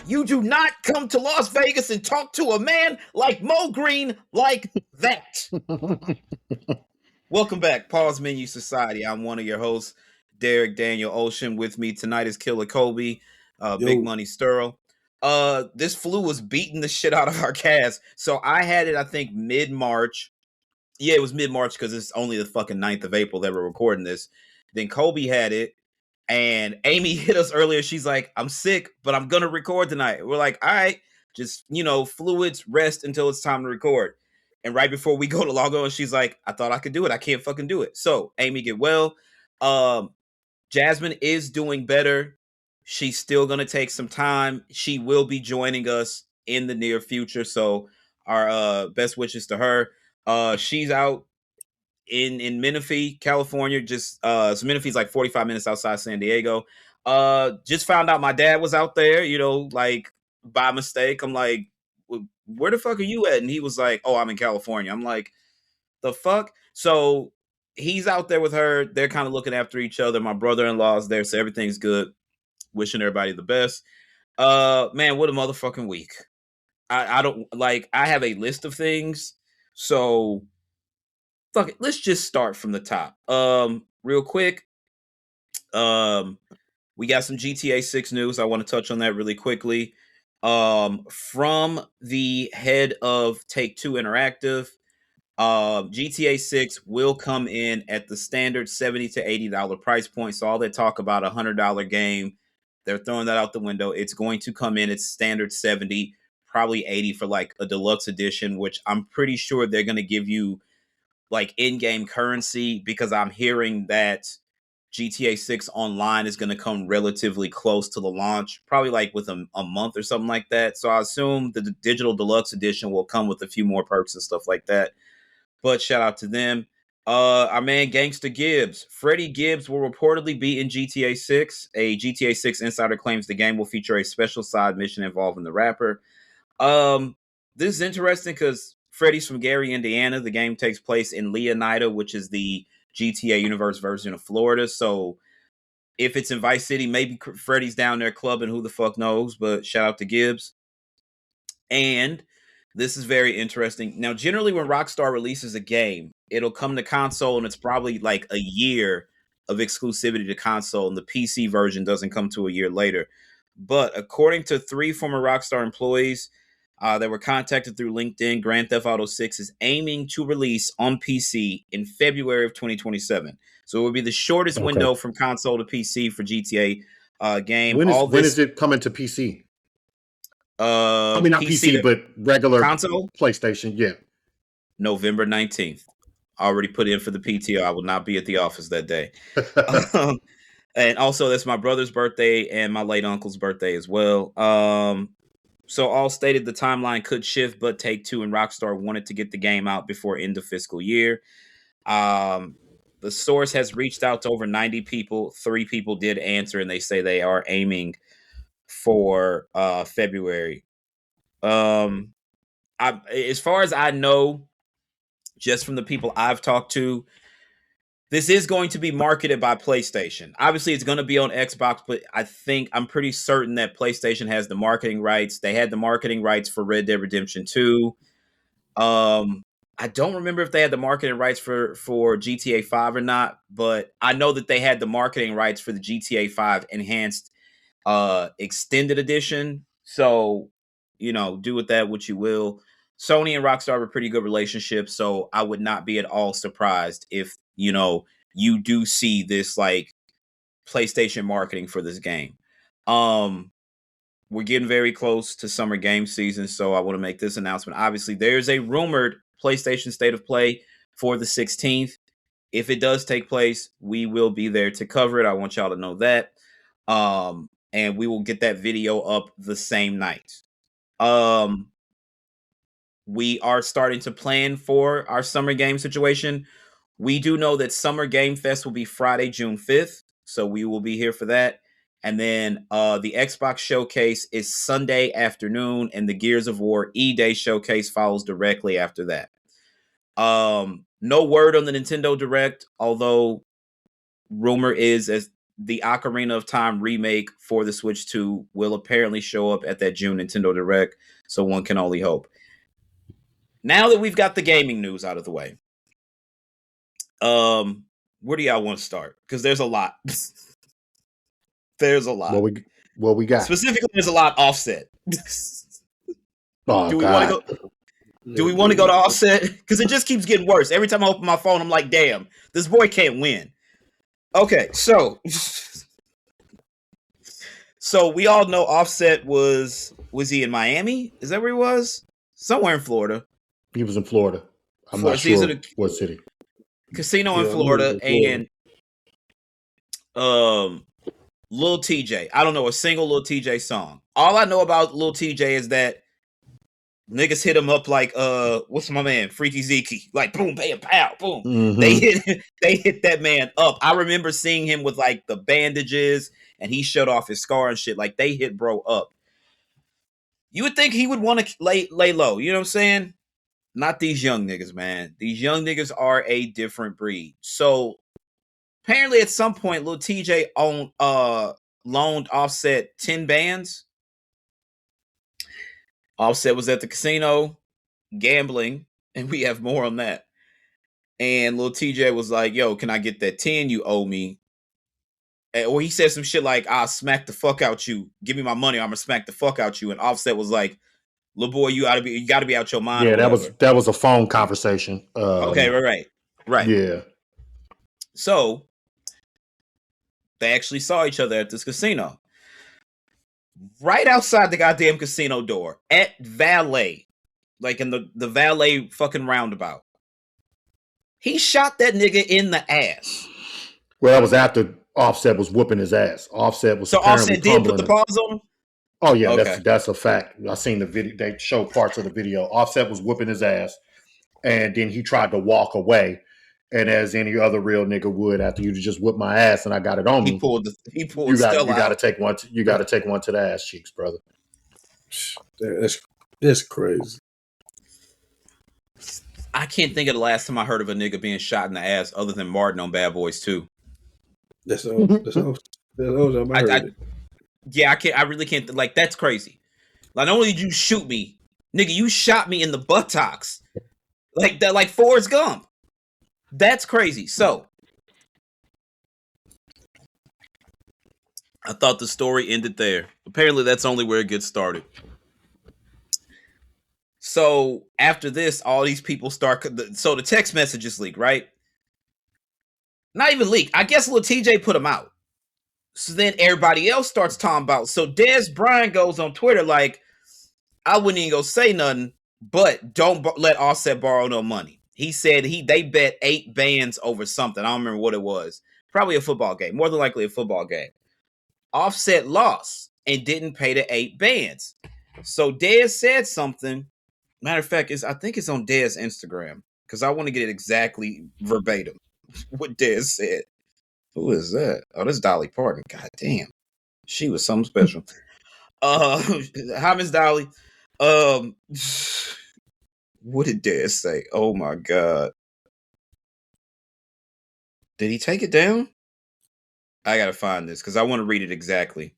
You do not come to Las Vegas and talk to a man like Mo Green like that. Welcome back, Pause Menu Society. I'm one of your hosts, Derek Daniel Ocean. With me tonight is Killer Kobe, Big Money Sturl. This flu was beating the shit out of our cast. So I had it, I think, mid-March. Yeah, it was mid-March because it's only the fucking 9th of April that we're recording this. Then Kobe had it. And Amy hit us earlier. She's like, I'm sick, but I'm going to record tonight. We're like, all right, just, fluids, rest until it's time to record. And right before we go to log on, she's like, I thought I could do it. I can't fucking do it. So, Amy, get well. Jasmine is doing better. She's still going to take some time. She will be joining us in the near future. So, our best wishes to her. She's out in Menifee, California. Just so Menifee's like 45 minutes outside San Diego. Just found out my dad was out there, like by mistake. I'm like, where the fuck are you at? And he was like, oh, I'm in California. I'm like, the fuck? So he's out there with her. They're kind of looking after each other. My brother-in-law's there, so everything's good. Wishing everybody the best. Man, what a motherfucking week. I don't like, I have a list of things. So fuck it, let's just start from the top. Real quick. We got some GTA 6 news. I want to touch on that really quickly. From the head of Take-Two Interactive, GTA 6 will come in at the standard $70 to $80 price point. So all that talk about a $100 game, they're throwing that out the window. It's going to come in at standard 70, probably 80 for like a deluxe edition, which I'm pretty sure they're going to give you like in-game currency, because I'm hearing that GTA 6 online is going to come relatively close to the launch, probably like with a month or something like that. So I assume the digital deluxe edition will come with a few more perks and stuff like that. But shout out to them. Our man Gangsta Gibbs, Freddie Gibbs, will reportedly be in GTA 6. A GTA 6 insider claims the game will feature a special side mission involving the rapper. This is interesting because Freddie's from Gary, Indiana. The game takes place in Leonida, which is the GTA universe version of Florida. So if it's in Vice City, maybe Freddie's down there clubbing, who the fuck knows, but shout out to Gibbs. And this is very interesting. Now, generally when Rockstar releases a game, it'll come to console and it's probably like a year of exclusivity to console, and the PC version doesn't come to a year later. But according to 3 former Rockstar employees, that were contacted through LinkedIn, Grand Theft Auto 6 is aiming to release on PC in February of 2027. So it would be the shortest window from console to PC for GTA game. When is it coming to PC? I mean, not PC, but regular console, PlayStation. Yeah, November 19th. Already put in for the PTO. I will not be at the office that day. And also, that's my brother's birthday and my late uncle's birthday as well. So all stated, the timeline could shift, but Take-Two and Rockstar wanted to get the game out before end of fiscal year. The source has reached out to over 90 people. 3 people did answer, and they say they are aiming for February. As far as I know, just from the people I've talked to, this is going to be marketed by PlayStation. Obviously, it's going to be on Xbox, but I'm pretty certain that PlayStation has the marketing rights. They had the marketing rights for Red Dead Redemption 2. I don't remember if they had the marketing rights for GTA 5 or not, but I know that they had the marketing rights for the GTA 5 Enhanced Extended Edition. So, do with that what you will. Sony and Rockstar have a pretty good relationship, so I would not be at all surprised if you do see this like PlayStation marketing for this game. We're getting very close to summer game season, so I want to make this announcement. Obviously, there's a rumored PlayStation State of Play for the 16th. If it does take place, we will be there to cover it. I want y'all to know that. And we will get that video up the same night. We are starting to plan for our summer game situation. We do know that Summer Game Fest will be Friday, June 5th. So we will be here for that. And then the Xbox Showcase is Sunday afternoon, and the Gears of War E-Day Showcase follows directly after that. No word on the Nintendo Direct, although rumor is, as the Ocarina of Time remake for the Switch 2 will apparently show up at that June Nintendo Direct, so one can only hope. Now that we've got the gaming news out of the way, where do y'all want to start? Because there's a lot. There's a lot. What we got? Specifically, there's a lot Offset. Oh, do we God. want to go? Do we want to go to Offset? Because it just keeps getting worse. Every time I open my phone, I'm like, damn, this boy can't win. Okay, so we all know Offset was he in Miami? Is that where he was? Somewhere in Florida. He was in Florida. I'm not sure what city. Casino in Florida, and Lil TJ. I don't know a single Lil TJ song. All I know about Lil TJ is that niggas hit him up like what's my man Freaky Zeke, like boom bam pow boom. Mm-hmm. They hit that man up. I remember seeing him with like the bandages and he showed off his scar and shit. Like they hit bro up. You would think he would want to lay low, you know what I'm saying? Not these young niggas, man. These young niggas are a different breed. So apparently at some point Lil TJ loaned Offset 10 bands. Offset was at the casino gambling, and we have more on that. And Lil TJ was like, yo, can I get that 10 you owe me? Or he said some shit like, I'll smack the fuck out you. Give me my money, I'm gonna smack the fuck out you. And Offset was like, little boy, you gotta be out your mind. Yeah, that was a phone conversation. Okay, right. Yeah. So they actually saw each other at this casino. Right outside the goddamn casino door at valet, like in the valet fucking roundabout. He shot that nigga in the ass. Well, that was after Offset was whooping his ass. Offset did put the paws on him? Oh yeah, okay. That's a fact. I seen the video. They show parts of the video. Offset was whooping his ass, and then he tried to walk away. And as any other real nigga would, after you just whip my ass and I got it on me, he pulled. You got to take one. You got to take one to the ass cheeks, brother. That's crazy. I can't think of the last time I heard of a nigga being shot in the ass other than Martin on Bad Boys 2. That's all. I heard it. Yeah, I really can't. Like that's crazy. Like not only did you shoot me, nigga, you shot me in the buttocks, like that, like Forrest Gump. That's crazy. So, I thought the story ended there. Apparently, that's only where it gets started. So, after this, all these people start... So, the text messages leak, right? Not even leak. I guess Lil TJ put them out. So, then everybody else starts talking about... So, Dez Bryant goes on Twitter like, I wouldn't even go say nothing, but don't let Offset borrow no money. He said they bet 8 bands over something. I don't remember what it was. Probably a football game. More than likely a football game. Offset lost and didn't pay the 8 bands. So Dez said something. Matter of fact, I think it's on Dez's Instagram. Because I want to get it exactly verbatim. What Dez said. Who is that? Oh, that's Dolly Parton. God damn. She was something special. Hi, Miss Dolly. What did Dez say? Oh my God. Did he take it down? I gotta find this because I want to read it exactly.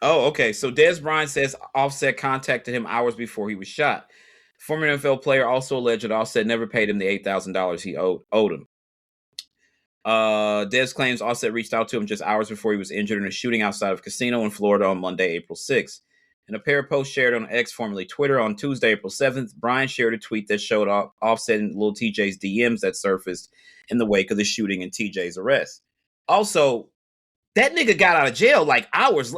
Oh, okay. So Dez Bryant says Offset contacted him hours before he was shot. Former NFL player also alleged that Offset never paid him the $8,000 he owed him. Dez claims Offset reached out to him just hours before he was injured in a shooting outside of a casino in Florida on Monday, April 6th. In a pair of posts shared on X, formerly Twitter, on Tuesday, April 7th, Brian shared a tweet that showed Offset and Lil TJ's DMs that surfaced in the wake of the shooting and TJ's arrest. Also, that nigga got out of jail like hours.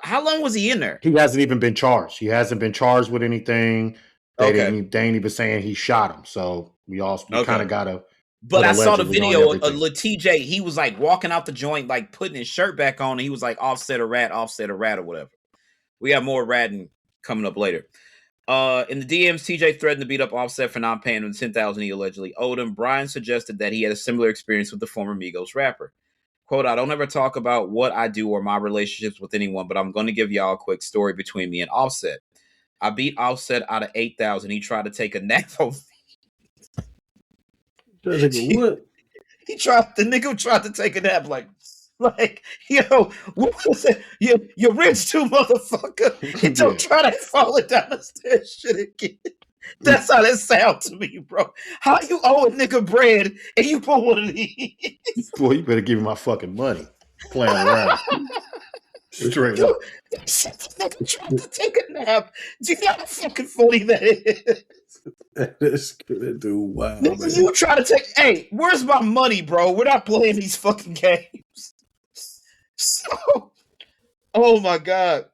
How long was he in there? He hasn't even been charged. He hasn't been charged with anything. They ain't even saying he shot him. So we kind of gotta. But I saw the video of Lil TJ. He was like walking out the joint, like putting his shirt back on, and he was like Offset a rat, or whatever. We have more ratting coming up later. In the DMs, TJ threatened to beat up Offset for not paying him the $10,000 he allegedly owed him. Brian suggested that he had a similar experience with the former Migos rapper. Quote, I don't ever talk about what I do or my relationships with anyone, but I'm going to give y'all a quick story between me and Offset. I beat Offset out of 8,000. He tried to take a nap on me. What? The nigga tried to take a nap like, yo, what was it? You're rich too, motherfucker. And don't try to fall down the stairs shit again. That's how that sounds to me, bro. How you owe a nigga bread and you pull one of these? Boy, you better give me my fucking money. Playing around. Straight up. Nigga tried to take a nap. Do you know how fucking funny that is? That's gonna do wow. Nigga, you try to take. Hey, where's my money, bro? We're not playing these fucking games. So, oh my god.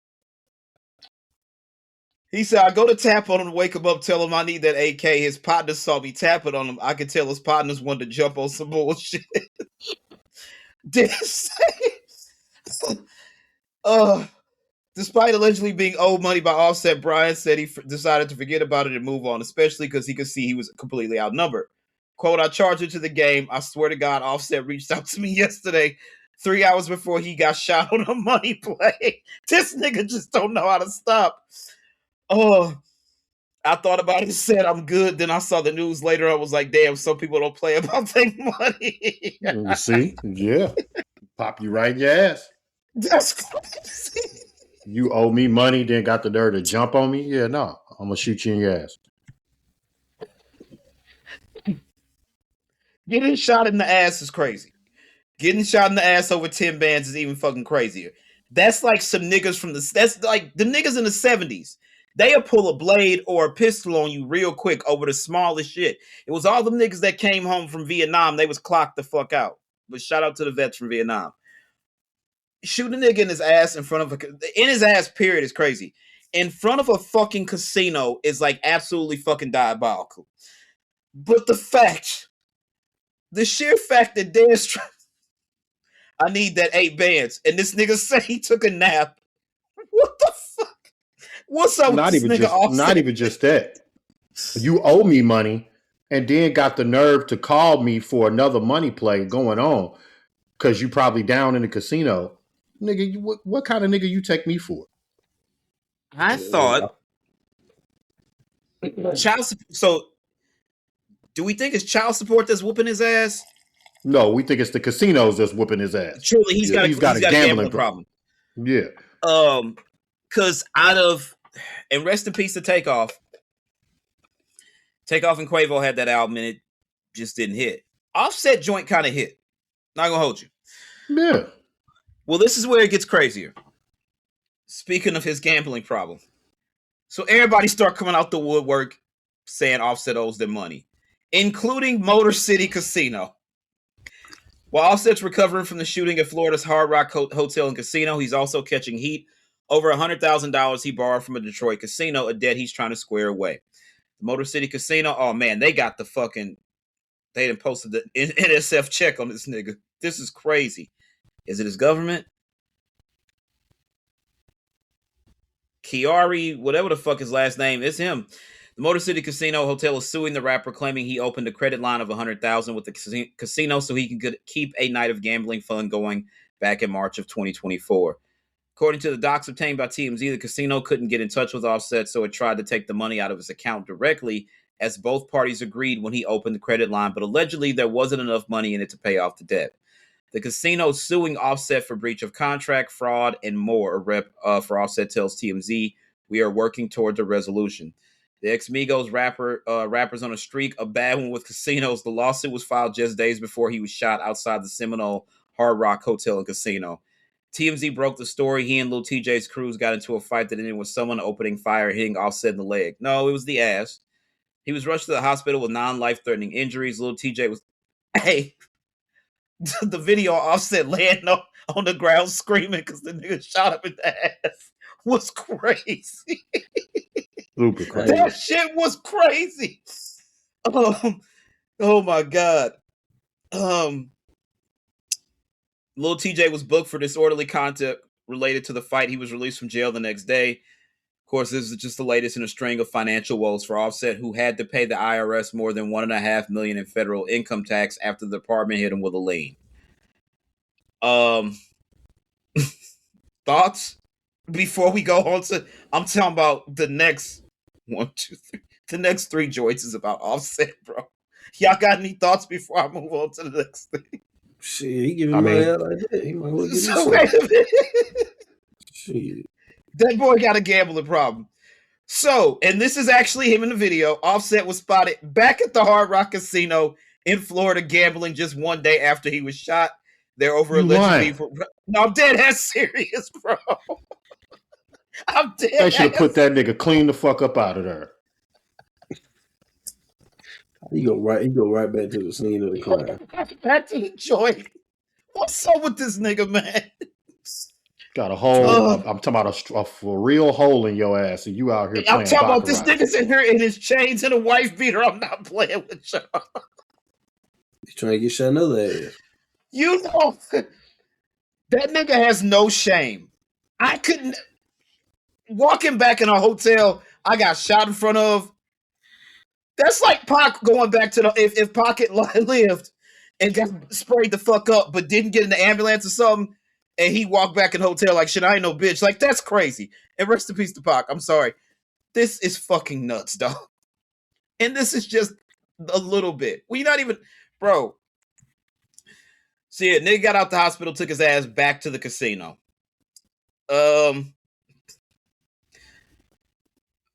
He said, I go to tap on him to wake him up, tell him I need that AK. His partner saw me tapping on him. I could tell his partners wanted to jump on some bullshit. Despite allegedly being owed money by Offset, Brian said he decided to forget about it and move on, especially because he could see he was completely outnumbered. Quote, I charged it to the game. I swear to God, Offset reached out to me yesterday, 3 hours before he got shot on a money play. This nigga just don't know how to stop. Oh, I thought about it and said, I'm good. Then I saw the news later. I was like, damn, some people don't play about their money. You see? Yeah. Pop you right in your ass. That's crazy. You owe me money, then got the nerve to jump on me? Yeah, no. I'm going to shoot you in your ass. Getting shot in the ass is crazy. Getting shot in the ass over 10 bands is even fucking crazier. That's like some niggas that's like the niggas in the 70s. They'll pull a blade or a pistol on you real quick over the smallest shit. It was all them niggas that came home from Vietnam. They was clocked the fuck out. But shout out to the vets from Vietnam. Shoot a nigga in his ass in front of in his ass, period, is crazy. In front of a fucking casino is like absolutely fucking diabolical. But the sheer fact that Dan's I need that 8 bands. And this nigga say he took a nap. What the fuck? What's up with this nigga Offset? Not even just that. You owe me money and then got the nerve to call me for another money play going on because you probably down in the casino. Nigga, what kind of nigga you take me for? I thought child support. So do we think it's child support that's whooping his ass? No, we think it's the casinos that's whooping his ass. Truly, he's got a gambling problem. Yeah. Because and rest in peace to Takeoff. Takeoff and Quavo had that album and it just didn't hit. Offset joint kind of hit. Not gonna hold you. Yeah. Well, this is where it gets crazier. Speaking of his gambling problem. So everybody start coming out the woodwork saying Offset owes them money, including Motor City Casino. While Offset's recovering from the shooting at Florida's Hard Rock Hotel and Casino, he's also catching heat over $100,000 he borrowed from a Detroit casino, a debt he's trying to square away. The Motor City Casino, oh man, they got they done posted the NSF check on this nigga. This is crazy. Is it his government? Kiari, whatever the fuck his last name, it's him. The Motor City Casino Hotel is suing the rapper, claiming he opened a credit line of $100,000 with the casino so he can keep a night of gambling fun going back in March of 2024. According to the docs obtained by TMZ, the casino couldn't get in touch with Offset, so it tried to take the money out of his account directly, as both parties agreed when he opened the credit line, but allegedly there wasn't enough money in it to pay off the debt. The casino suing Offset for breach of contract, fraud, and more. A rep for Offset tells TMZ, we are working towards a resolution. The ex-Migos rappers on a streak, a bad one with casinos. The lawsuit was filed just days before he was shot outside the Seminole Hard Rock Hotel and Casino. TMZ broke the story. He and Lil TJ's crews got into a fight that ended with someone opening fire and hitting Offset in the leg. No, it was the ass. He was rushed to the hospital with non-life-threatening injuries. Lil TJ was... Hey... The video Offset laying on the ground screaming because the nigga shot him in the ass was crazy. Super crazy. That shit was crazy. Oh my God. Lil TJ was booked for disorderly conduct related to the fight. He was released from jail the next day. Of course, this is just the latest in a string of financial woes for Offset, who had to pay the IRS more than $1.5 million in federal income tax after the department hit him with a lien. Thoughts? before we go on to, I'm talking about the next 1, 2, 3. The next 3 joints is about Offset, bro. Y'all got any thoughts before I move on to the next thing? Shit, he giving money out like that. He might well get So wait a minute. Shit. That boy got a gambling problem. So, and this is actually him in the video. Offset was spotted back at the Hard Rock Casino in Florida gambling just one day after he was shot. They're over alleged beef. No, I'm dead ass serious, bro. I'm dead. They should have put that nigga clean the fuck up out of there. He go right back to the scene of the crime. Back to the joint. What's up with this nigga, man? Got a hole. I'm talking about a for real hole in your ass, and you out here playing. I'm talking about this nigga's in here in his chains and a wife beater. I'm not playing with y'all. He's trying to get shot another ass. You know, that nigga has no shame. I couldn't. Walking back in a hotel, I got shot in front of. That's like Pac going back to the if Pocket lived and got sprayed the fuck up, but didn't get in the ambulance or something, and he walked back in the hotel like shit. I ain't no bitch. Like that's crazy. And rest in peace to Pac. I'm sorry. This is fucking nuts, dog. And this is just a little bit. We not even, bro. See it. Nigga got out the hospital, took his ass back to the casino.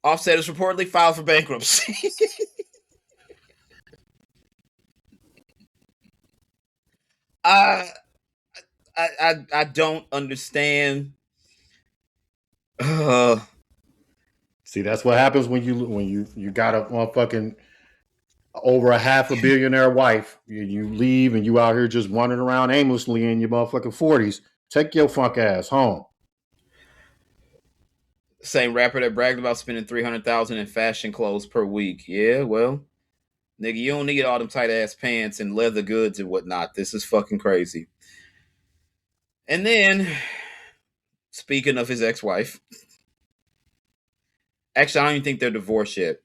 Offset is reportedly filed for bankruptcy. I don't understand. See, that's what happens when you got a motherfucking over a $500 million wife. You leave and you out here just wandering around aimlessly in your motherfucking 40s. Take your fuck ass home. Same rapper that bragged about spending $300,000 in fashion clothes per week. Yeah, well, nigga, you don't need all them tight ass pants and leather goods and whatnot. This is fucking crazy. And then, speaking of his ex-wife, actually, I don't even think they're divorced yet.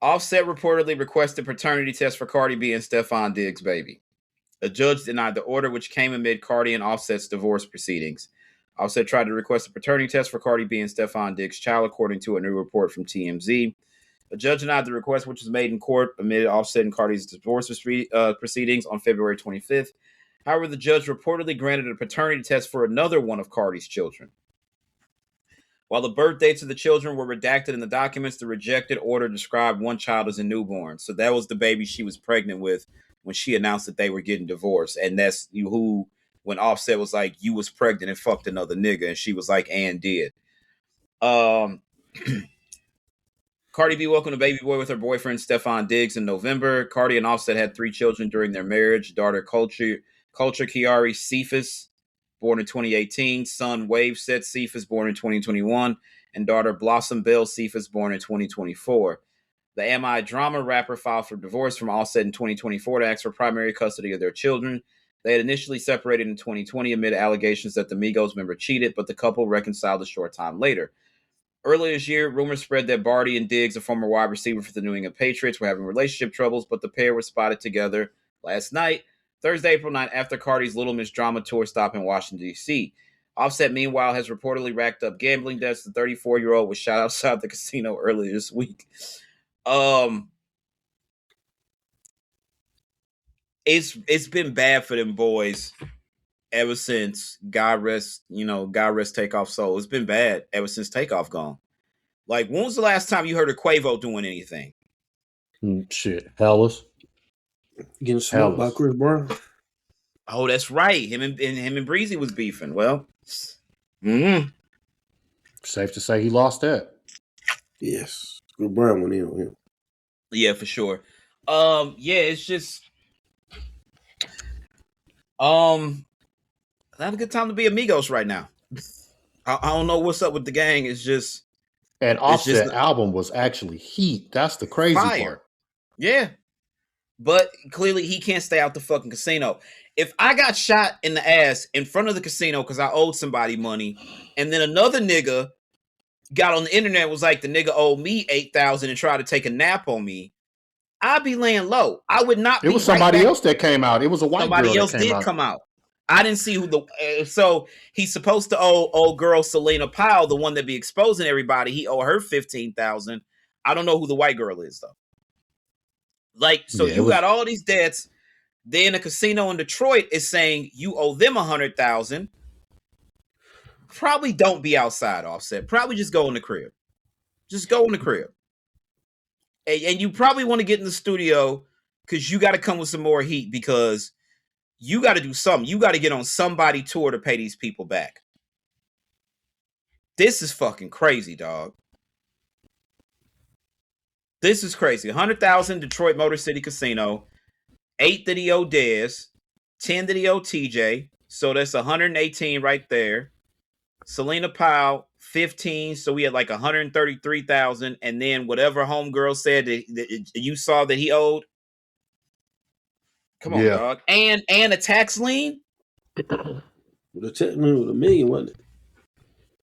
Offset reportedly requested paternity test for Cardi B and Stefon Diggs' baby. A judge denied the order, which came amid Cardi and Offset's divorce proceedings. Offset tried to request a paternity test for Cardi B and Stefon Diggs' child, according to a new report from TMZ. A judge denied the request, which was made in court amid Offset and Cardi's divorce proceedings on February 25th. However, the judge reportedly granted a paternity test for another one of Cardi's children. While the birth dates of the children were redacted in the documents, the rejected order described one child as a newborn. So that was the baby she was pregnant with when she announced that they were getting divorced. And that's who, when Offset was like, you was pregnant and fucked another nigga. And she was like, and did. Cardi B welcomed a baby boy with her boyfriend, Stefon Diggs, in November. Cardi and Offset had 3 children during their marriage. Daughter Culture Kiari Cephas, born in 2018. Son Wave Set Cephas, born in 2021. And daughter Blossom Bell Cephas, born in 2024. The MI drama rapper filed for divorce from Offset in 2024 to ask for primary custody of their children. They had initially separated in 2020 amid allegations that the Migos member cheated, but the couple reconciled a short time later. Earlier this year, rumors spread that Barty and Diggs, a former wide receiver for the New England Patriots, were having relationship troubles, but the pair were spotted together last night, Thursday, April 9th, after Cardi's Little Miss Drama tour stop in Washington, D.C. Offset, meanwhile, has reportedly racked up gambling debts. The 34-year-old was shot outside the casino earlier this week. It's been bad for them boys ever since God rest Takeoff soul. It's been bad ever since Takeoff gone. Like, when was the last time you heard of Quavo doing anything? Shit, Hellas. Getting smoked by Chris Brown. Oh, that's right. Him and Breezy was beefing. Well, safe to say he lost that. Yes, Chris Brown went in on him. Yeah, for sure. It's just not a good time to be amigos right now. I don't know what's up with the gang. It's just, and Offset album was actually heat. That's the crazy part. Yeah, but clearly he can't stay out the fucking casino. If I got shot in the ass in front of the casino because I owed somebody money, and then another nigga got on the internet and was like, the nigga owed me $8,000 and tried to take a nap on me, I'd be laying low. I would not. It was somebody else that came out. It was a white girl. Somebody else did come out. I didn't see who the so he's supposed to owe old girl Selena Powell, the one that be exposing everybody. He owe her $15,000. I don't know who the white girl is though. Like, so you got all these debts. Then a casino in Detroit is saying you owe them $100,000. Probably don't be outside, Offset. Probably just go in the crib. Just go in the crib. And you probably want to get in the studio because you got to come with some more heat because you got to do something. You got to get on somebody tour to pay these people back. This is fucking crazy, dog. This is crazy. $100,000 Detroit Motor City Casino, 8 that he owed Dez, 10 that he owed TJ. So that's 118 right there. Selena Powell, 15. So we had like 133,000. And then whatever homegirl said that you saw that he owed. Come on, dog. And a tax lien? The tax lien was $1 million, wasn't it?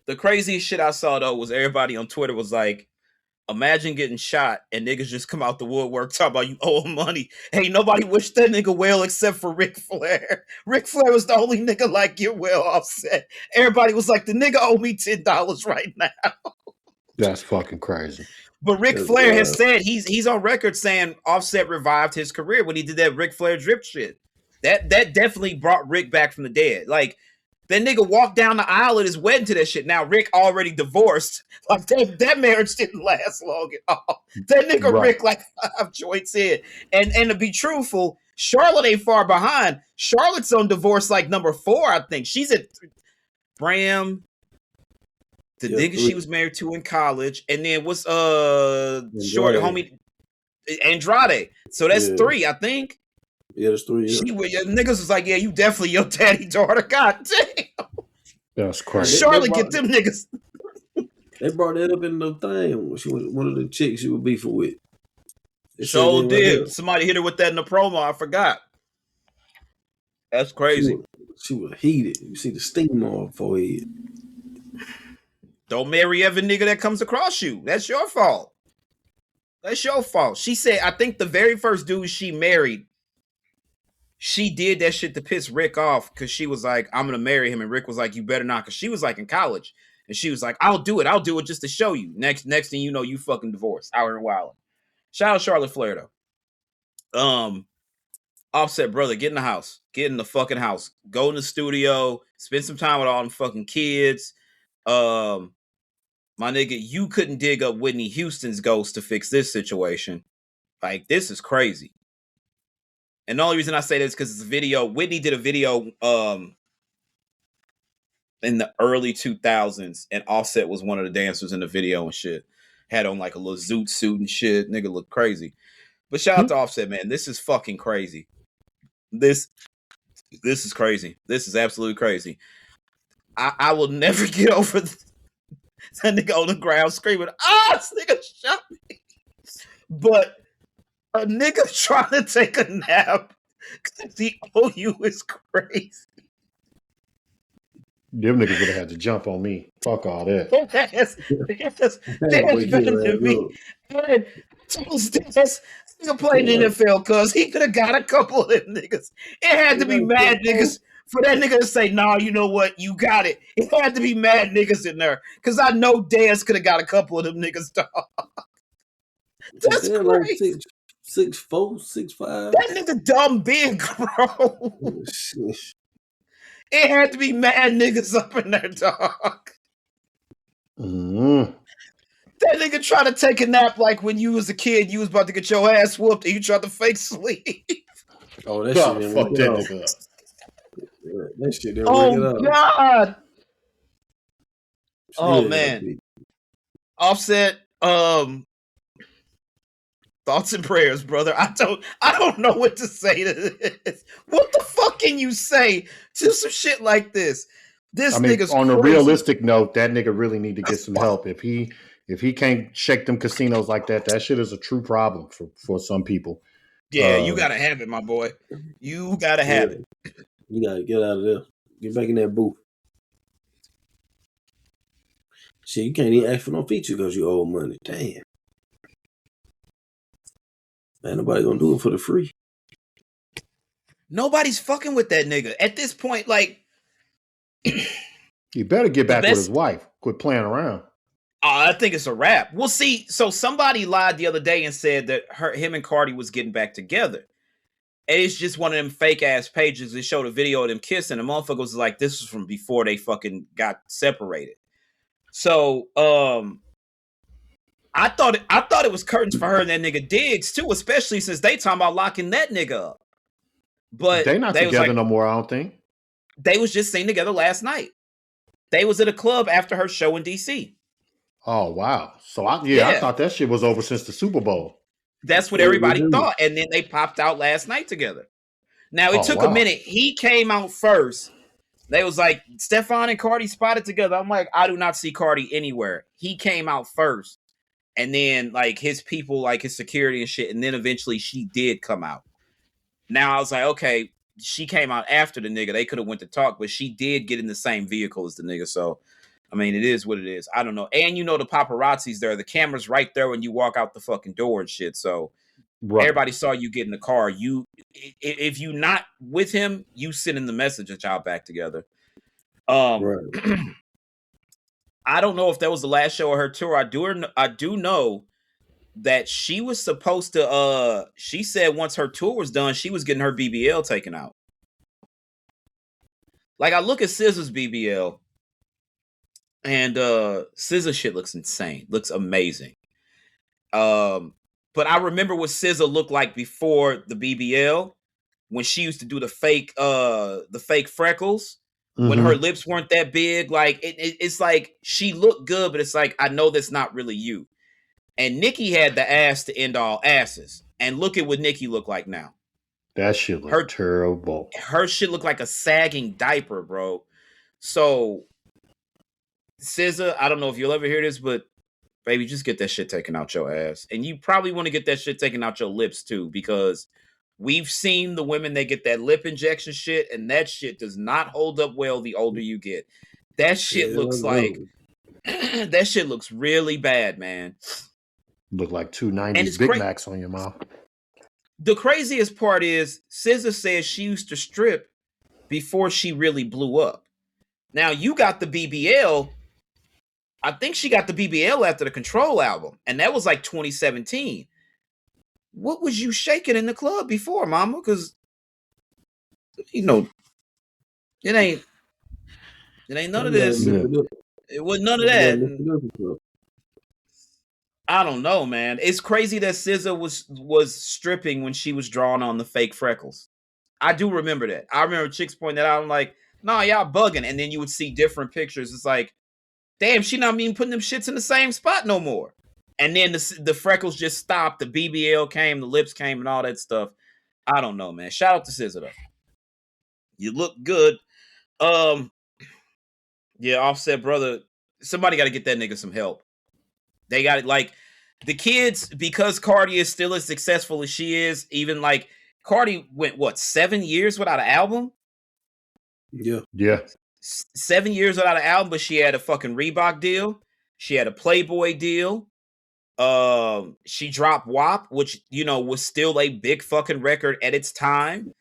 The craziest shit I saw, though, was everybody on Twitter was like, imagine getting shot and niggas just come out the woodwork talking about you owe him money. Hey, nobody wished that nigga well except for Ric Flair. Ric Flair was the only nigga like, get well, Offset. Everybody was like, the nigga owe me $10 right now. That's fucking crazy. But Ric Flair has said, he's on record saying Offset revived his career when he did that Ric Flair drip shit. That definitely brought Rick back from the dead. Like, that nigga walked down the aisle at his wedding to that shit. Now, Rick already divorced. Like, that marriage didn't last long at all. That nigga right. Rick, like, 5 joints in. And to be truthful, Charlotte ain't far behind. Charlotte's on divorce, like, number 4, I think. She's at Bram, the nigga she was married to in college. And then what's, short homie, Andrade. So that's 3, I think. Yeah, that's 3. Yeah. Niggas was like, yeah, you definitely your daddy daughter. God damn. That's crazy. Charlotte get them niggas. They brought that up in the thing. She was one of the chicks she was beefing with. So did. Right, somebody hit her with that in the promo. I forgot. That's crazy. She was heated. You see the steam on her forehead. Don't marry every nigga that comes across you. That's your fault. That's your fault. She said, I think the very first dude she married, she did that shit to piss Rick off because she was like, I'm going to marry him. And Rick was like, you better not. Because she was like in college. And she was like, I'll do it. I'll do it just to show you. Next thing you know, you fucking divorced. Out here wilding. Shout out Charlotte Flair, though. Offset, brother, get in the house. Get in the fucking house. Go in the studio. Spend some time with all them fucking kids. My nigga, you couldn't dig up Whitney Houston's ghost to fix this situation. Like, this is crazy. And the only reason I say this is because it's a video. Whitney did a video in the early 2000s, and Offset was one of the dancers in the video and shit. Had on like a little zoot suit and shit. Nigga looked crazy. But shout out to Offset, man. This is fucking crazy. This is crazy. This is absolutely crazy. I will never get over that nigga on the ground screaming, this nigga shot me. But a nigga trying to take a nap because the OU is crazy. Them niggas would have had to jump on me. Fuck all that. That's better than me. And this nigga played in the NFL because he could have got a couple of them niggas. It had to be mad niggas for that nigga to say, nah, you know what? You got it. It had to be mad niggas in there because I know Dez could have got a couple of them niggas, dog. That's crazy. Like 6'4", 6'5". That nigga dumb big, bro. It had to be mad niggas up in there, dog. Mm-hmm. That nigga tried to take a nap like when you was a kid, you was about to get your ass whooped and you tried to fake sleep. Oh, that shit didn't fuck that nigga up. That shit didn't wake it up. Oh, God. Oh, man. Offset, thoughts and prayers, brother. I don't know what to say to this. What the fuck can you say to some shit like this? Nigga's on crazy. A realistic note, that nigga really need to get some help. If he can't shake them casinos like that, that shit is a true problem for some people. Yeah, you gotta have it, my boy. You gotta have it. You gotta get out of there. Get back in that booth. Shit, you can't even ask for no feature because you owe money. Damn. Man, nobody gonna do it for the free. Nobody's fucking with that nigga at this point. Like, he better get back with his wife. Quit playing around. I think it's a wrap. We'll see. So somebody lied the other day and said that him and Cardi was getting back together. And it's just one of them fake ass pages that showed a video of them kissing. The motherfucker was like, this was from before they fucking got separated. So I thought it was curtains for her and that nigga Diggs too, especially since they talking about locking that nigga up. But they not together no more, I don't think. They was just seen together last night. They was at a club after her show in DC. Oh wow. So I thought that shit was over since the Super Bowl. That's what everybody thought. And then they popped out last night together. Now it took a minute. He came out first. They was like, Stefan and Cardi spotted together. I'm like, I do not see Cardi anywhere. He came out first. And then like his people, like his security and shit. And then eventually she did come out. Now I was like, okay, she came out after the nigga. They could have went to talk, but she did get in the same vehicle as the nigga. So, I mean, it is what it is. I don't know. And you know the paparazzi's there. The camera's right there when you walk out the fucking door and shit. So everybody saw you get in the car. If you not with him, you sending the message that y'all back together. I don't know if that was the last show of her tour. I do know that she was supposed to she said once her tour was done, she was getting her BBL taken out. Like I look at SZA's BBL and SZA shit looks insane. Looks amazing. But I remember what SZA looked like before the BBL when she used to do the fake freckles. When her lips weren't that big. Like it's like she looked good, but it's like I know that's not really you. And Nikki had the ass to end all asses. And look at what Nikki looked like now. That shit looked terrible. Her shit looked like a sagging diaper, bro. So, SZA, I don't know if you'll ever hear this, but baby, just get that shit taken out your ass. And you probably want to get that shit taken out your lips too, because we've seen the women that get that lip injection shit, and that shit does not hold up well the older you get. That shit looks like... that shit looks really bad, man. Look like 290 Big Macs on your mouth. The craziest part is SZA says she used to strip before she really blew up. Now you got the BBL. I think she got the BBL after the Control album, and that was like 2017. What was you shaking in the club before, mama? Because you know it ain't none of this. It was none of that. I don't know, man. It's crazy that SZA was stripping when she was drawing on the fake freckles. I do remember that. I remember chicks pointing that out. I'm like, nah, y'all bugging. And then you would see different pictures. It's like, damn, she not even putting them shits in the same spot no more. And then the freckles just stopped. The BBL came, the lips came, and all that stuff. I don't know, man. Shout out to SZA, though. You look good. Yeah, Offset, brother. Somebody got to get that nigga some help. They got it. Like the kids, because Cardi is still as successful as she is, even like Cardi went 7 years without an album? Yeah. 7 years without an album, but she had a fucking Reebok deal. She had a Playboy deal. She dropped WAP, which, you know, was still a big fucking record at its time.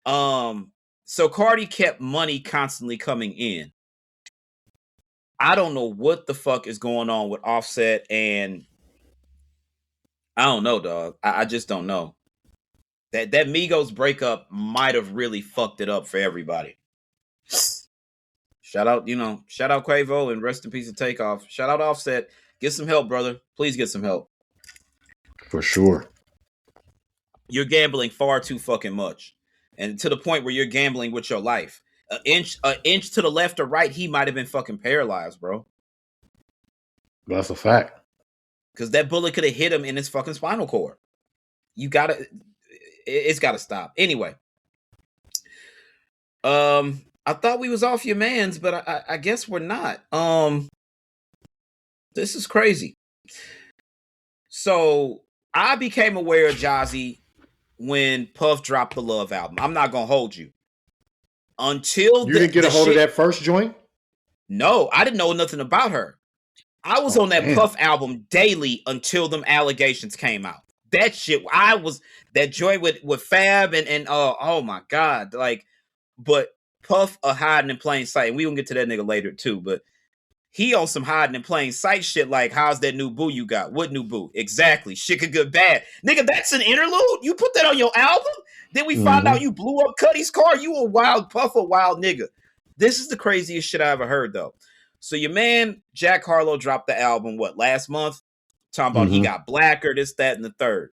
So Cardi kept money constantly coming in. I don't know what the fuck is going on with Offset, and I don't know, dog. I just don't know. That Migos breakup might have really fucked it up for everybody. Shout out Quavo and rest in peace of Takeoff. Shout out Offset. Get some help, brother. Please get some help. For sure. You're gambling far too fucking much. And to the point where you're gambling with your life. An inch to the left or right, he might have been fucking paralyzed, bro. That's a fact. Because that bullet could have hit him in his fucking spinal cord. It's gotta stop. Anyway. I thought we was off your mans, but I guess we're not. This is crazy. So I became aware of Jazzy when Puff dropped the Love album. I'm not gonna hold you. Until you didn't get a hold of that first joint? No, I didn't know nothing about her. I was on that Puff album daily until them allegations came out. that shit. That joy with Fab and oh my god, like, but Puff are hiding in plain sight. And we gonna get to that nigga later too, but he on some hiding in plain sight shit. Like, how's that new boo you got? What new boo? Exactly. Shit could good bad, nigga. That's an interlude. You put that on your album. Then we find out you blew up Cuddy's car. You a wild Puff, a wild nigga. This is the craziest shit I ever heard though. So your man Jack Harlow dropped the album last month, talking about he got blacker, this, that, and the third.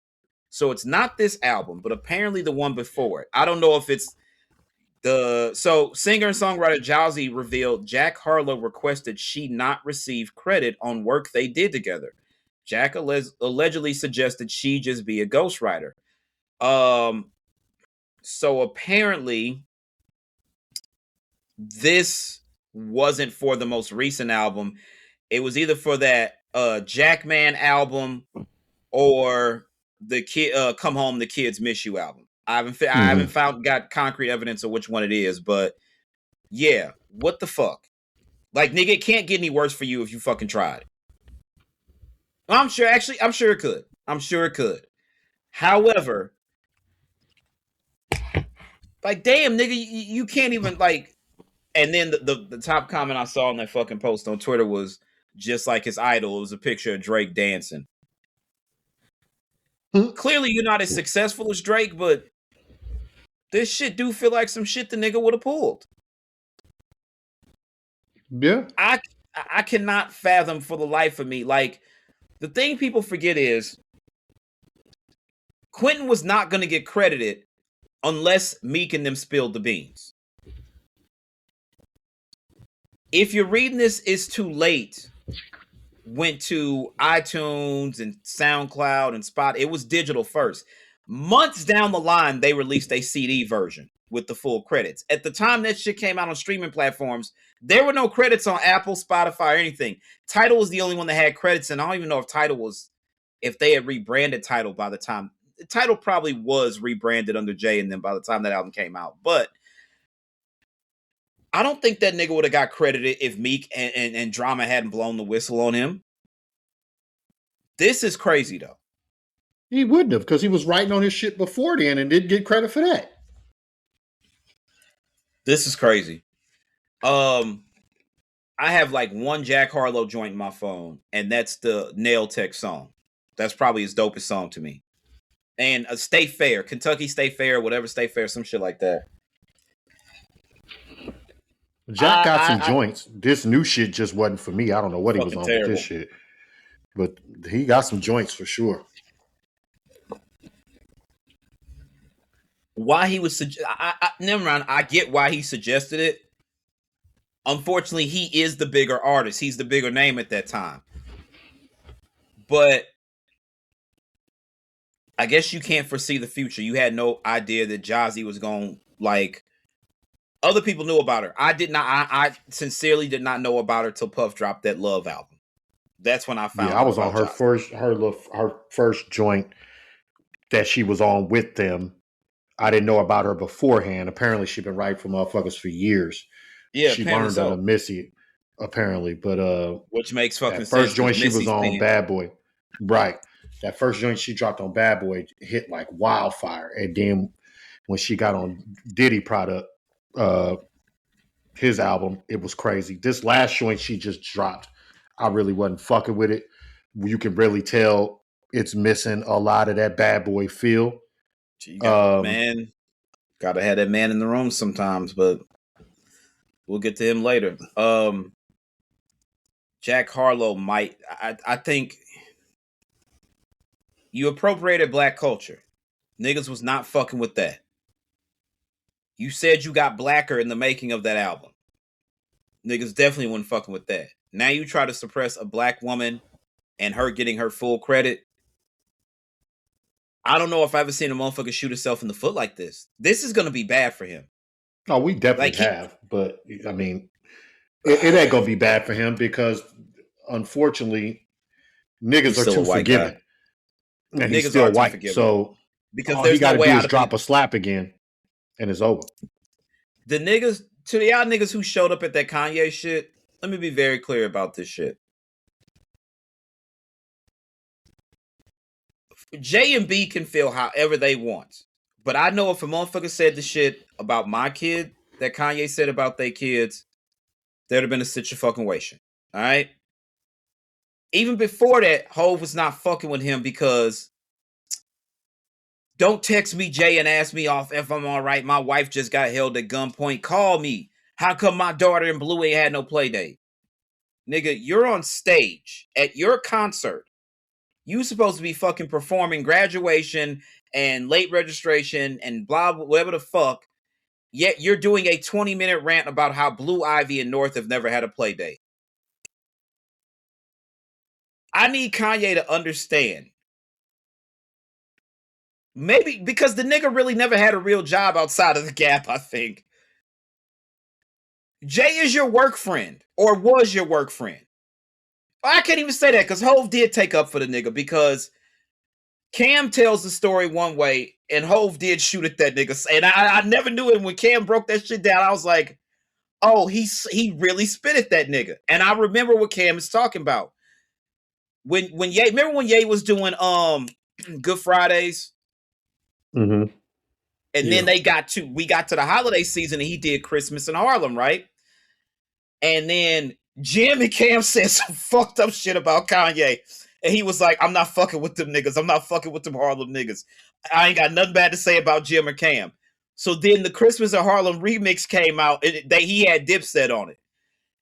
So it's not this album, but apparently the one before it. I don't know if it's so singer and songwriter Jowsey revealed Jack Harlow requested she not receive credit on work they did together. Jack allegedly suggested she just be a ghostwriter. So apparently this wasn't for the most recent album. It was either for that Jackman album or the kid Come Home the Kids Miss You album. I haven't got concrete evidence of which one it is, but yeah, what the fuck? Like, nigga, it can't get any worse for you if you fucking tried. I'm sure it could. I'm sure it could. However, like, damn, nigga, you can't even, like. And then the top comment I saw on that fucking post on Twitter was just like his idol. It was a picture of Drake dancing. Clearly, you're not as successful as Drake, but this shit do feel like some shit the nigga would have pulled. Yeah. I cannot fathom for the life of me. Like, the thing people forget is Quentin was not going to get credited unless Meek and them spilled the beans. If you're reading this, It's Too Late went to iTunes and SoundCloud and Spot. It was digital first. Months down the line, they released a CD version with the full credits. At the time that shit came out on streaming platforms, there were no credits on Apple, Spotify, or anything. Tidal was the only one that had credits, and I don't even know if they had rebranded Tidal by the time. Tidal probably was rebranded under Jay and them by the time that album came out. But I don't think that nigga would have got credited if Meek and Drama hadn't blown the whistle on him. This is crazy, though. He wouldn't have, because he was writing on his shit before then and didn't get credit for that. This is crazy. I have like one Jack Harlow joint in my phone, and that's the Nail Tech song. That's probably his dopest song to me. And a State Fair, Kentucky State Fair, whatever State Fair, some shit like that. Jack got some joints. This new shit just wasn't for me. I don't know what he was on terrible with this shit. But he got some joints for sure. Why he was never mind. I get why he suggested it. Unfortunately, he is the bigger artist. He's the bigger name at that time. But I guess you can't foresee the future. You had no idea that Jazzy was going, like, other people knew about her. I did not. I sincerely did not know about her till Puff dropped that Love album. That's when I found. Yeah, I was on her first joint that she was on with them. I didn't know about her beforehand. Apparently, she'd been writing for motherfuckers for years. Yeah, she learned under Missy, apparently. But which makes fucking sense. First joint she was on Bad Boy, right? That first joint she dropped on Bad Boy hit like wildfire, and then when she got on Diddy product, his album, it was crazy. This last joint she just dropped, I really wasn't fucking with it. You can really tell it's missing a lot of that Bad Boy feel. Man, gotta have that man in the room sometimes, but we'll get to him later. Jack Harlow might. I think you appropriated black culture. Niggas was not fucking with that. You said you got blacker in the making of that album. Niggas definitely wasn't fucking with that. Now you try to suppress a black woman and her getting her full credit. I don't know if I've ever seen a motherfucker shoot himself in the foot like this. This is going to be bad for him. Oh, we definitely have. But, I mean, it ain't going to be bad for him because, unfortunately, niggas are too forgiving. And he's still white. So, because all he got to do is drop a slap again, and it's over. The niggas, to the y'all niggas who showed up at that Kanye shit, let me be very clear about this shit. J and B can feel however they want. But I know if a motherfucker said the shit about my kid that Kanye said about their kids, there'd have been a situation. All right. Even before that, Hov was not fucking with him because don't text me, Jay, and ask me off if I'm all right. My wife just got held at gunpoint. Call me. How come my daughter in Blue ain't had no play date? Nigga, you're on stage at your concert. You supposed to be fucking performing graduation and late registration and blah, whatever the fuck. Yet you're doing a 20-minute rant about how Blue Ivy and North have never had a play date. I need Kanye to understand. Maybe because the nigga really never had a real job outside of the Gap, I think. Jay is your work friend, or was your work friend. I can't even say that because Hov did take up for the nigga because Cam tells the story one way and Hov did shoot at that nigga. And I never knew it. When Cam broke that shit down, I was like, oh, he really spit at that nigga. And I remember what Cam is talking about. When Ye, remember when Ye was doing Good Fridays? Mm-hmm. And then we got to the holiday season and he did Christmas in Harlem, right? And then Jim and Cam said some fucked up shit about Kanye. And he was like, I'm not fucking with them niggas. I'm not fucking with them Harlem niggas. I ain't got nothing bad to say about Jim or Cam. So then the Christmas in Harlem remix came out and he had Dipset on it.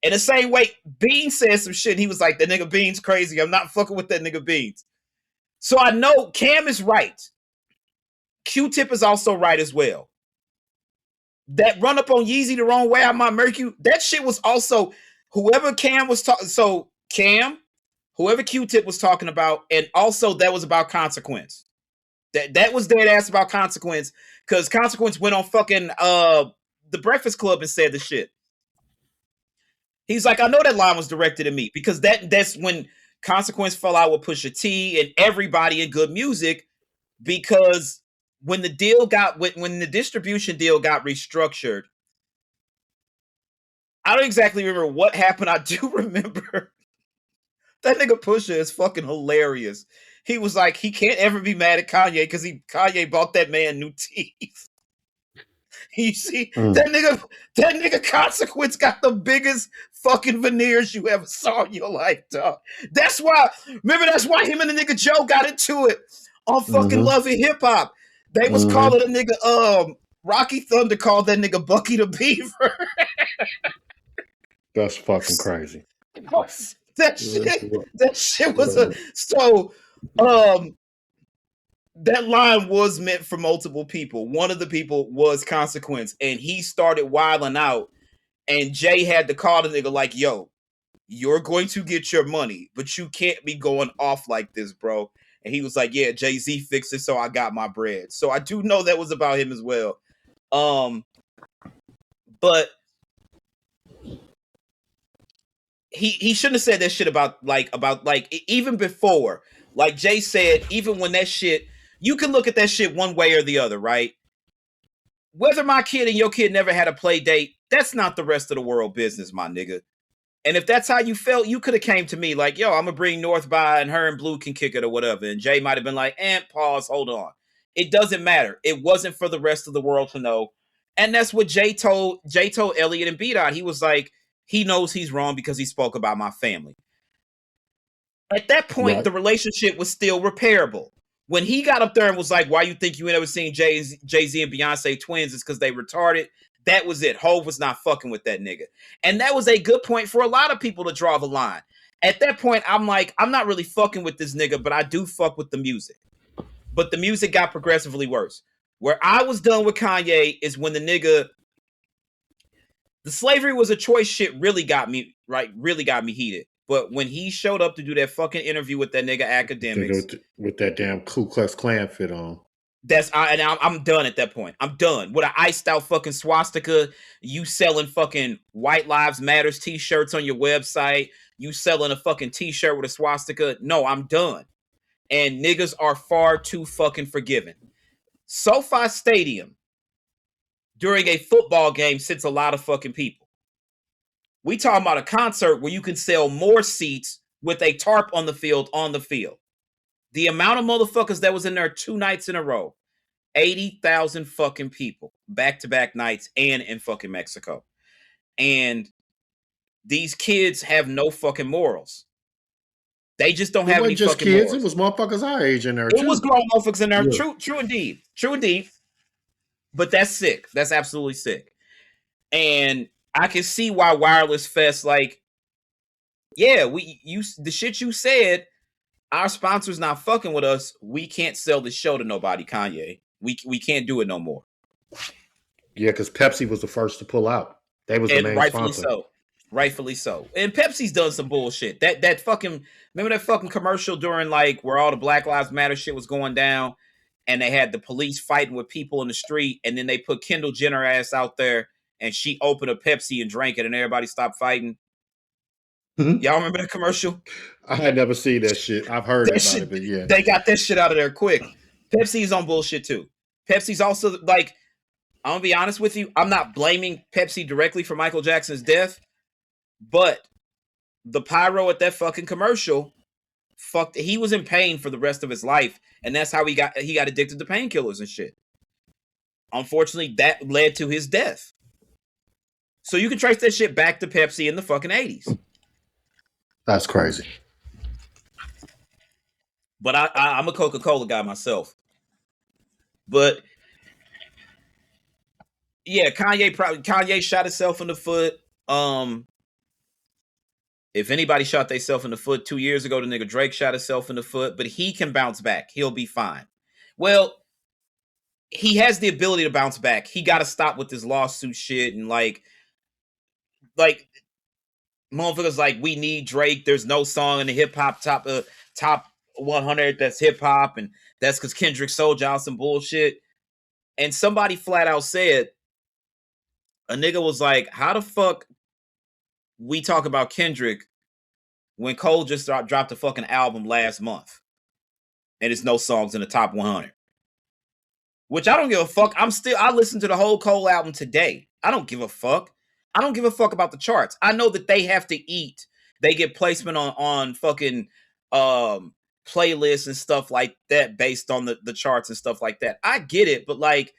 And the same way, Beans said some shit. He was like, the nigga Beans crazy. I'm not fucking with that nigga Beans. So I know Cam is right. Q-Tip is also right as well. That run up on Yeezy the wrong way, I might murk you. That shit was also whoever Cam was talking. So Cam, whoever Q-Tip was talking about, and also that was about Consequence. That was dead ass about Consequence because Consequence went on fucking The Breakfast Club and said the shit. He's like, I know that line was directed at me because that's when Consequence fell out with Pusha T and everybody in Good Music because when the distribution deal got restructured, I don't exactly remember what happened. I do remember that nigga Pusha is fucking hilarious. He was like, he can't ever be mad at Kanye because Kanye bought that man new teeth. You see, that nigga Consequence got the biggest fucking veneers you ever saw in your life, dog. That's why him and the nigga Joe got into it on fucking Love and Hip Hop. They was calling a nigga, Rocky Thunder called that nigga Bucky the Beaver. That's fucking crazy. That shit was that line was meant for multiple people. One of the people was Consequence, and he started wilding out, and Jay had to call the nigga like, yo, you're going to get your money, but you can't be going off like this, bro. And he was like, yeah, Jay-Z fixed it, so I got my bread. So I do know that was about him as well. But he shouldn't have said that shit about even before. Like Jay said, even when that shit, you can look at that shit one way or the other, right? Whether my kid and your kid never had a play date, that's not the rest of the world business, my nigga. And if that's how you felt, you could have came to me like, yo, I'm going to bring North by and her and Blue can kick it or whatever. And Jay might have been like, pause, hold on. It doesn't matter. It wasn't for the rest of the world to know. And that's what Jay told Elliot and B-Dot. He was like, he knows he's wrong because he spoke about my family. At that point, the relationship was still repairable. When he got up there and was like, why you think you ain't ever seen Jay-Z and Beyonce twins? It's because they retarded. That was it. Hov was not fucking with that nigga. And that was a good point for a lot of people to draw the line. At that point, I'm like, I'm not really fucking with this nigga, but I do fuck with the music. But the music got progressively worse. Where I was done with Kanye is when the slavery was a choice shit really got me heated. But when he showed up to do that fucking interview with that nigga Academics, with that damn Ku Klux Klan fit on, I'm done at that point. I'm done with an iced out fucking swastika. You selling fucking White Lives Matters t-shirts on your website. You selling a fucking t-shirt with a swastika. No, I'm done. And niggas are far too fucking forgiving. SoFi Stadium during a football game sits a lot of fucking people. We talking about a concert where you can sell more seats with a tarp on the field. The amount of motherfuckers that was in there 2 nights in a row, 80,000 fucking people, back-to-back nights, and in fucking Mexico. And these kids have no fucking morals. They just don't It have any wasn't just fucking kids. morals. It was motherfuckers our age in there, It too. was grown motherfuckers in there. Yeah. True indeed. True indeed. But that's sick. That's absolutely sick. And I can see why Wireless Fest, like, yeah, the shit you said, our sponsor's not fucking with us. We can't sell the show to nobody, Kanye. We can't do it no more. Yeah, because Pepsi was the first to pull out. They was the main Rightfully sponsor. so. Rightfully so. And Pepsi's done some bullshit. That fucking, remember that fucking commercial during like where all the Black Lives Matter shit was going down, and they had the police fighting with people in the street, and then they put Kendall Jenner ass out there, and she opened a Pepsi and drank it, and everybody stopped fighting. Mm-hmm. Y'all remember that commercial? I had never seen that shit. I've heard about it, but yeah. They got that shit out of there quick. Pepsi's on bullshit too. Pepsi's also like, I'm gonna be honest with you, I'm not blaming Pepsi directly for Michael Jackson's death, but the pyro at that fucking commercial, he was in pain for the rest of his life, and that's how he got addicted to painkillers and shit. Unfortunately, that led to his death. So you can trace that shit back to Pepsi in the fucking 80s. That's crazy. But I'm a Coca-Cola guy myself. But yeah, Kanye shot himself in the foot. If anybody shot themselves in the foot 2 years ago, the nigga Drake shot himself in the foot, but he can bounce back. He'll be fine. Well, he has the ability to bounce back. He got to stop with this lawsuit shit and like motherfuckers like, we need Drake. There's no song in the hip hop top 100 that's hip hop, and that's because Kendrick sold y'all some bullshit. And somebody flat out said, a nigga was like, how the fuck we talk about Kendrick when Cole just dropped a fucking album last month and it's no songs in the top 100? Which I don't give a fuck. I listened to the whole Cole album today. I don't give a fuck. I don't give a fuck about the charts. I know that they have to eat. They get placement on fucking playlists and stuff like that based on the charts and stuff like that. I get it, but like,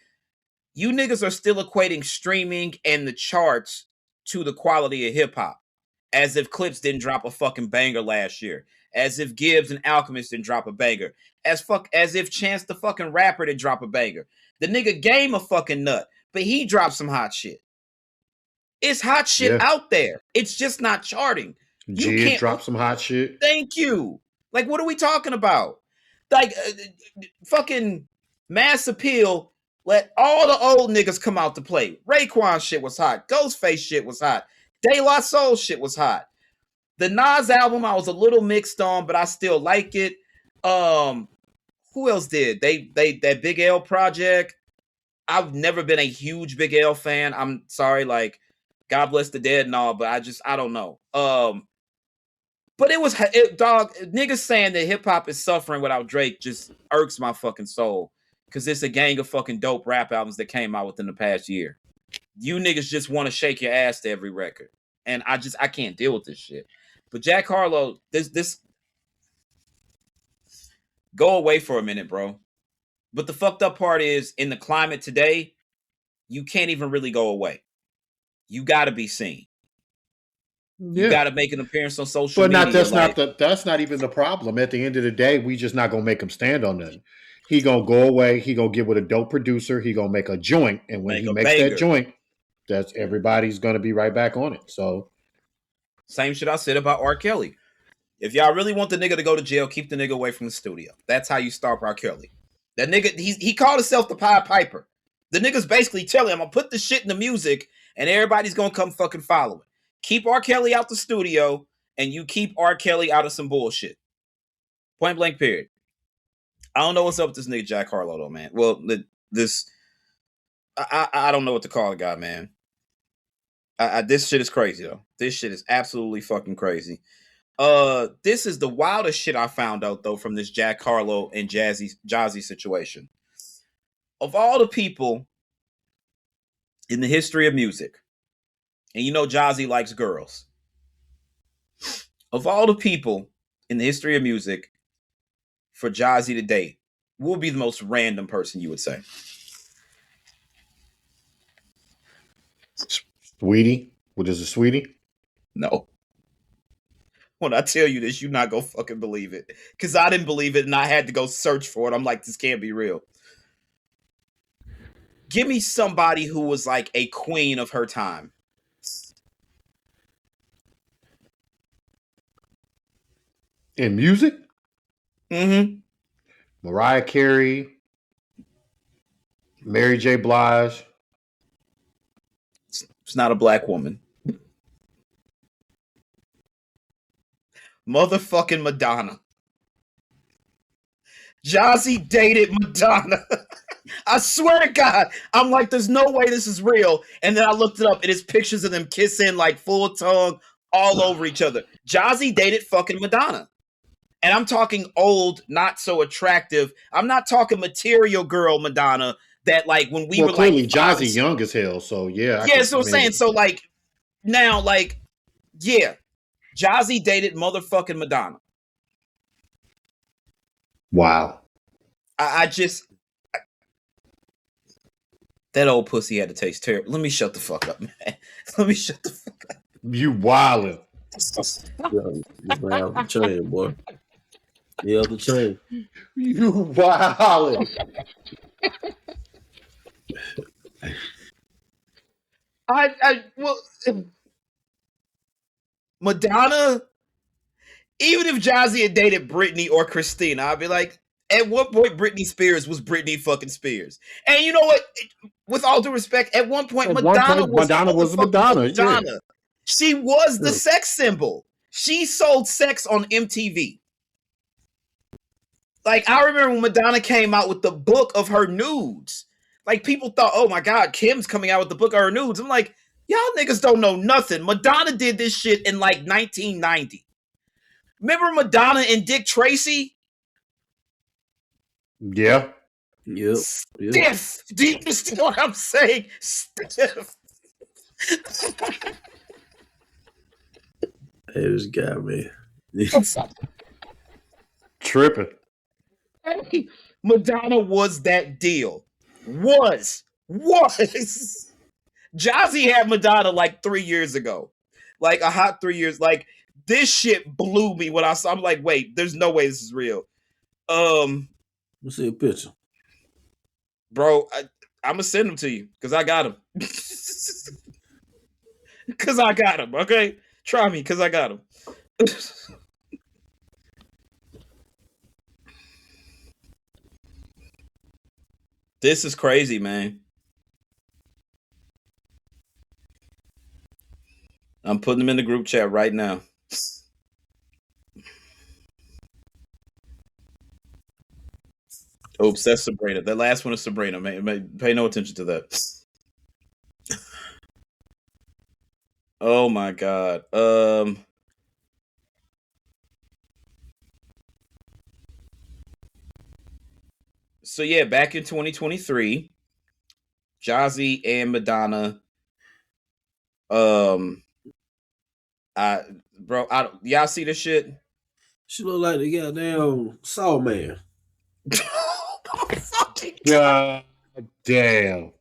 you niggas are still equating streaming and the charts to the quality of hip hop, as if Clips didn't drop a fucking banger last year, as if Gibbs and Alchemist didn't drop a banger, as if Chance the fucking Rapper didn't drop a banger. The nigga Game a fucking nut, but he dropped some hot shit. It's hot shit out there. It's just not charting. You can't drop some hot shit. Thank you. Like, what are we talking about? Like, fucking Mass Appeal. Let all the old niggas come out to play. Raekwon shit was hot. Ghostface shit was hot. De La Soul shit was hot. The Nas album I was a little mixed on, but I still like it. Who else did? That Big L project. I've never been a huge Big L fan. I'm sorry, like, God bless the dead and all, but I don't know. But dog, niggas saying that hip hop is suffering without Drake just irks my fucking soul. Because it's a gang of fucking dope rap albums that came out within the past year. You niggas just want to shake your ass to every record. And I can't deal with this shit. But Jack Harlow, this go away for a minute, bro. But the fucked up part is, in the climate today, you can't even really go away. You got to be seen. You got to make an appearance on social media. But that's not even the problem. At the end of the day, we just not gonna make him stand on nothing. He gonna go away. He gonna get with a dope producer. He gonna make a joint, and when he makes that joint, that's everybody's gonna be right back on it. So, same shit I said about R. Kelly. If y'all really want the nigga to go to jail, keep the nigga away from the studio. That's how you stop R. Kelly. That nigga, he called himself the Pied Piper. The nigga's basically telling him, I'm gonna put this shit in the music, and everybody's gonna come fucking follow it. Keep R. Kelly out the studio, and you keep R. Kelly out of some bullshit. Point blank, period. I don't know what's up with this nigga Jack Harlow, though, man. Well, I don't know what to call the guy, man. This shit is crazy, though. This shit is absolutely fucking crazy. This is the wildest shit I found out, though, from this Jack Harlow and Jazzy situation. Of all the people in the history of music, and you know Jazzy likes girls. Of all the people in the history of music, for Jazzy to date, what would be the most random person you would say? Sweetie? What is a sweetie? No. When I tell you this, you're not gonna fucking believe it. Because I didn't believe it and I had to go search for it. I'm like, this can't be real. Give me somebody who was like a queen of her time. In music? Mm-hmm. Mariah Carey, Mary J. Blige. It's not a black woman. Motherfucking Madonna. Jazzy dated Madonna. I swear to God, I'm like, there's no way this is real. And then I looked it up, and it's pictures of them kissing like full tongue all over each other. Jazzy dated fucking Madonna. And I'm talking old, not so attractive. I'm not talking material girl Madonna that like when we were clearly like Jazzy young as hell, so yeah. Yeah, so I'm saying. So like now, like, yeah. Jazzy dated motherfucking Madonna. Wow. That old pussy had to taste terrible. Let me shut the fuck up, man. Let me shut the fuck up. You wildin'. Yeah, the chain, boy. Yeah, the chain. You wildin'. Madonna, even if Jazzy had dated Britney or Christina, I'd be like, at what point Britney Spears was Britney fucking Spears? And you know what? With all due respect, at one point Madonna was Madonna. Yeah. She was the sex symbol. She sold sex on MTV. Like, I remember when Madonna came out with the book of her nudes. Like, people thought, oh my God, Kim's coming out with the book of her nudes. I'm like, y'all niggas don't know nothing. Madonna did this shit in like 1990. Remember Madonna and Dick Tracy? Yeah. Yep. Stiff. Do you understand what I'm saying? Stiff. Hey, this guy, man. Tripping. Hey, Madonna was that deal. Was. Jazzy had Madonna like 3 years ago. Like a hot 3 years. Like, this shit blew me when I saw. I'm like, wait, there's no way this is real. Let's see a picture. Bro, I'm gonna send them to you because I got them. Because I got them, okay? Try me because I got them. This is crazy, man. I'm putting them in the group chat right now. Oops, that's Sabrina. That last one is Sabrina. Pay no attention to that. Oh my God. So yeah, back in 2023, Jazzy and Madonna. Y'all see this shit? She look like the goddamn Saw Man. God damn.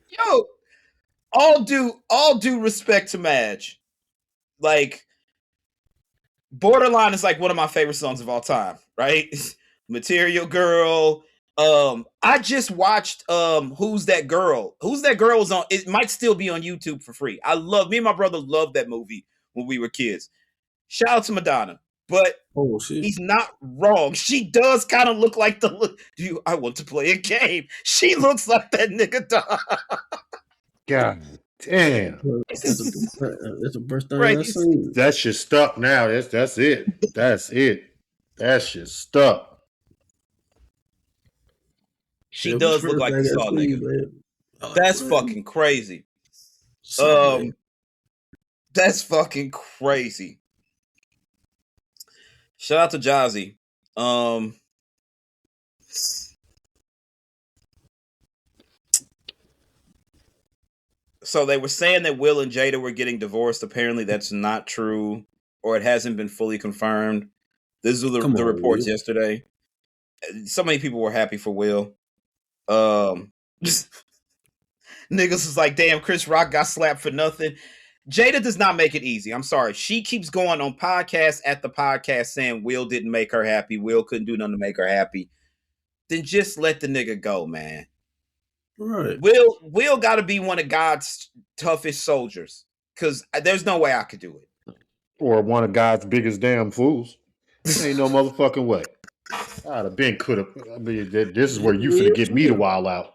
Yo, all due respect to Madge. Like, Borderline is like one of my favorite songs of all time, right? Material Girl. I just watched Who's That Girl? Who's That Girl is on, it might still be on YouTube for free. Me and my brother loved that movie when we were kids. Shout out to Madonna. But he's not wrong. She does kind of look like I want to play a game. She looks like that nigga dog. God damn. That's the first thing I seen. That shit stuck now. That's it. That's it. That shit stuck. She does look like the Saw nigga. That's fucking crazy. That's fucking crazy. Shout out to Jazzy. So they were saying that Will and Jada were getting divorced. Apparently, that's not true. or it hasn't been fully confirmed. These are the reports Will. yesterday. So many people were happy for Will. Niggas was like, damn, Chris Rock got slapped for nothing. Jada does not make it easy. I'm sorry. She keeps going on podcast at the podcast saying Will didn't make her happy. Will couldn't do nothing to make her happy. Then just let the nigga go, man. Right. Will got to be one of God's toughest soldiers, because there's no way I could do it. Or one of God's biggest damn fools. Ain't no motherfucking way. I'd have been could have. I mean, this is where you finna get me to wild out.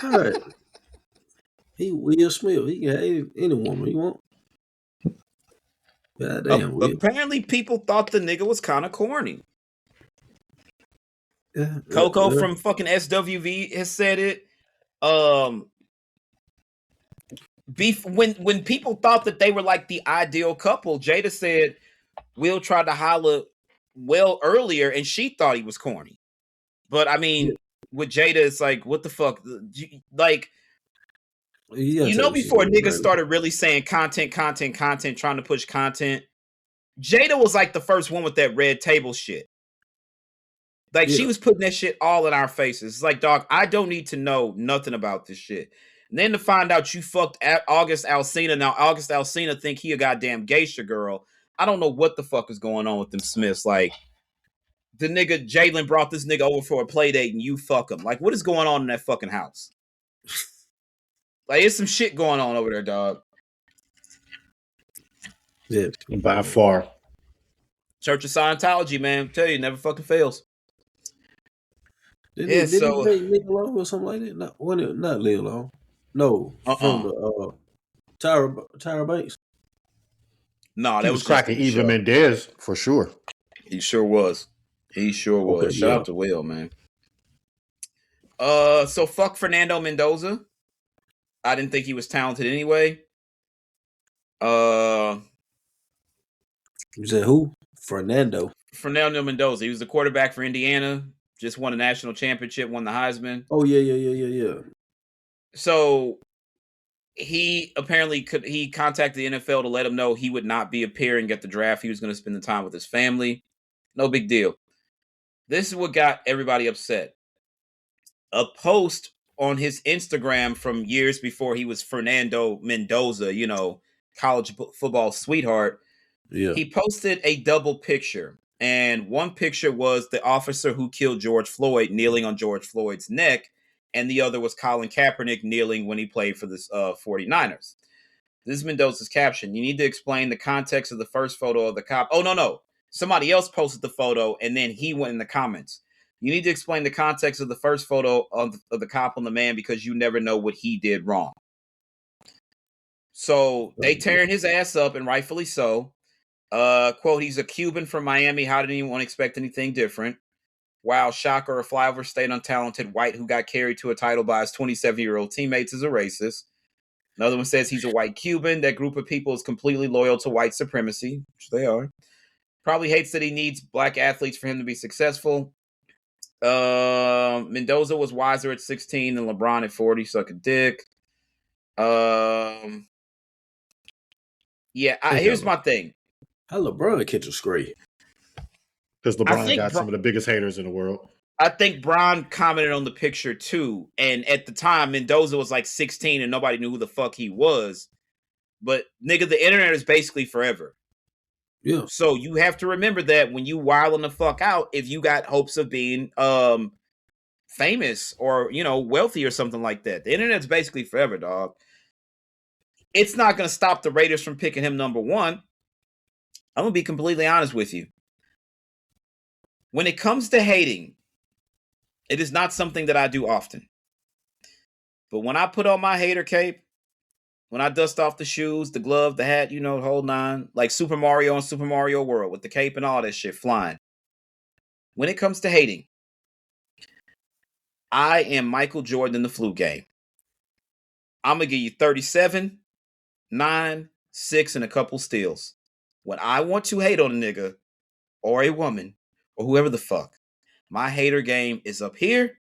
Right. He Will Smith. He can have any woman he want. Goddamn, Will. Apparently, people thought the nigga was kind of corny. Yeah, Coco from fucking SWV has said it. When people thought that they were like the ideal couple, Jada said Will tried to holler well earlier, and she thought he was corny. But I mean, with Jada, it's like, what the fuck? Like, before niggas started really saying content, trying to push content, Jada was like the first one with that red table shit. Like, she was putting that shit all in our faces. It's like, dog, I don't need to know nothing about this shit. And then to find out you fucked August Alsina. Now, August Alsina think he a goddamn geisha girl. I don't know what the fuck is going on with them Smiths. Like, the nigga, Jalen brought this nigga over for a play date and you fuck him. Like, what is going on in that fucking house? Like, there's some shit going on over there, dog. Yeah, by far. Church of Scientology, man. I tell you, never fucking fails. Did he make Lil Long or something like that? Not Lil Long. No, from the Tyra Banks. No, that was cracking Eva Mendes for sure. He sure was. Okay, shout out to Will, man. So fuck Fernando Mendoza. I didn't think he was talented anyway. You said who? Fernando Mendoza. He was the quarterback for Indiana. Just won a national championship, won the Heisman. Oh, yeah. So he apparently he contacted the NFL to let him know he would not be appearing at the draft. He was going to spend the time with his family. No big deal. This is what got everybody upset. A post on his Instagram from years before he was Fernando Mendoza, college football sweetheart. Yeah. He posted a double picture. And one picture was the officer who killed George Floyd kneeling on George Floyd's neck. And the other was Colin Kaepernick kneeling when he played for the 49ers. This is Mendoza's caption. You need to explain the context of the first photo of the cop. Oh, no. Somebody else posted the photo, and then he went in the comments. You need to explain the context of the first photo of the cop on the man because you never know what he did wrong. So they tearing his ass up, and rightfully so. Quote, he's a Cuban from Miami. How did anyone expect anything different? Wow, shocker, a flyover state untalented white who got carried to a title by his 27-year-old teammates is a racist. Another one says he's a white Cuban. That group of people is completely loyal to white supremacy, which they are. Probably hates that he needs black athletes for him to be successful. Mendoza was wiser at 16 than LeBron at 40. Suck a dick. Here's my thing. How LeBron catch a screen? Because LeBron got some of the biggest haters in the world. I think Bron commented on the picture too. And at the time, Mendoza was like 16 and nobody knew who the fuck he was. But nigga, the internet is basically forever. Yeah. So you have to remember that when you wilding the fuck out, if you got hopes of being famous or, wealthy or something like that, the internet's basically forever, dog. It's not going to stop the Raiders from picking him number one. I'm going to be completely honest with you. When it comes to hating, it is not something that I do often. But when I put on my hater cape, when I dust off the shoes, the glove, the hat, the whole nine, like Super Mario and Super Mario World with the cape and all that shit flying. When it comes to hating, I am Michael Jordan in the flu game. I'm going to give you 37, 9, 6, and a couple steals. When I want to hate on a nigga or a woman or whoever the fuck, my hater game is up here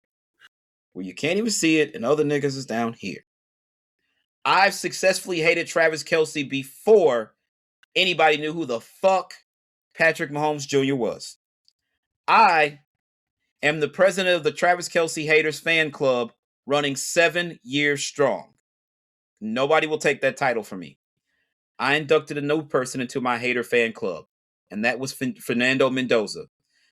where you can't even see it and other niggas is down here. I've successfully hated Travis Kelce before anybody knew who the fuck Patrick Mahomes Jr. was. I am the president of the Travis Kelce Haters Fan Club, running 7 years strong. Nobody will take that title from me. I inducted a new person into my hater fan club, and that was Fernando Mendoza.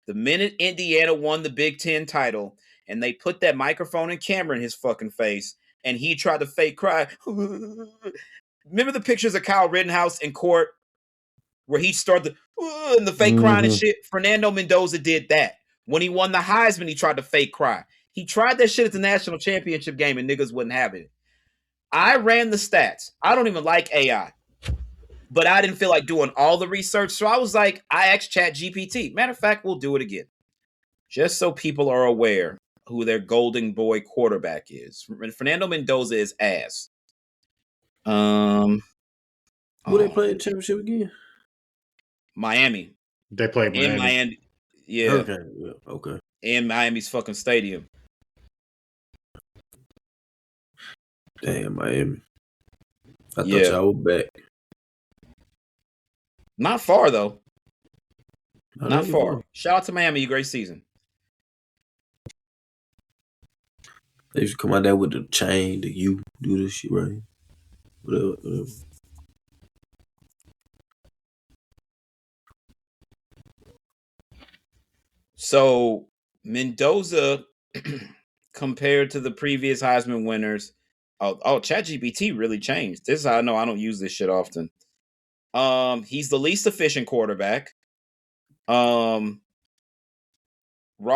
The minute Indiana won the Big Ten title, and they put that microphone and camera in his fucking face, and he tried to fake cry. Remember the pictures of Kyle Rittenhouse in court where he started and the fake crying and shit? Fernando Mendoza did that. When he won the Heisman, he tried to fake cry. He tried that shit at the national championship game, and niggas wouldn't have it. I ran the stats. I don't even like AI. But I didn't feel like doing all the research, so I was like, I asked ChatGPT. Matter of fact, we'll do it again. Just so people are aware who their golden boy quarterback is. Fernando Mendoza is ass. Who they play the championship again? Miami. They played Miami. In Miami. Yeah. Okay. In Miami's fucking stadium. Damn, Miami. I thought y'all were back. Not far, though. Not far. Shout out to Miami. Great season. They should come out there with the chain, the U, do this shit right. Whatever. So, Mendoza, compared to the previous Heisman winners, ChatGPT really changed. This is how I know I don't use this shit often. He's the least efficient quarterback. Raw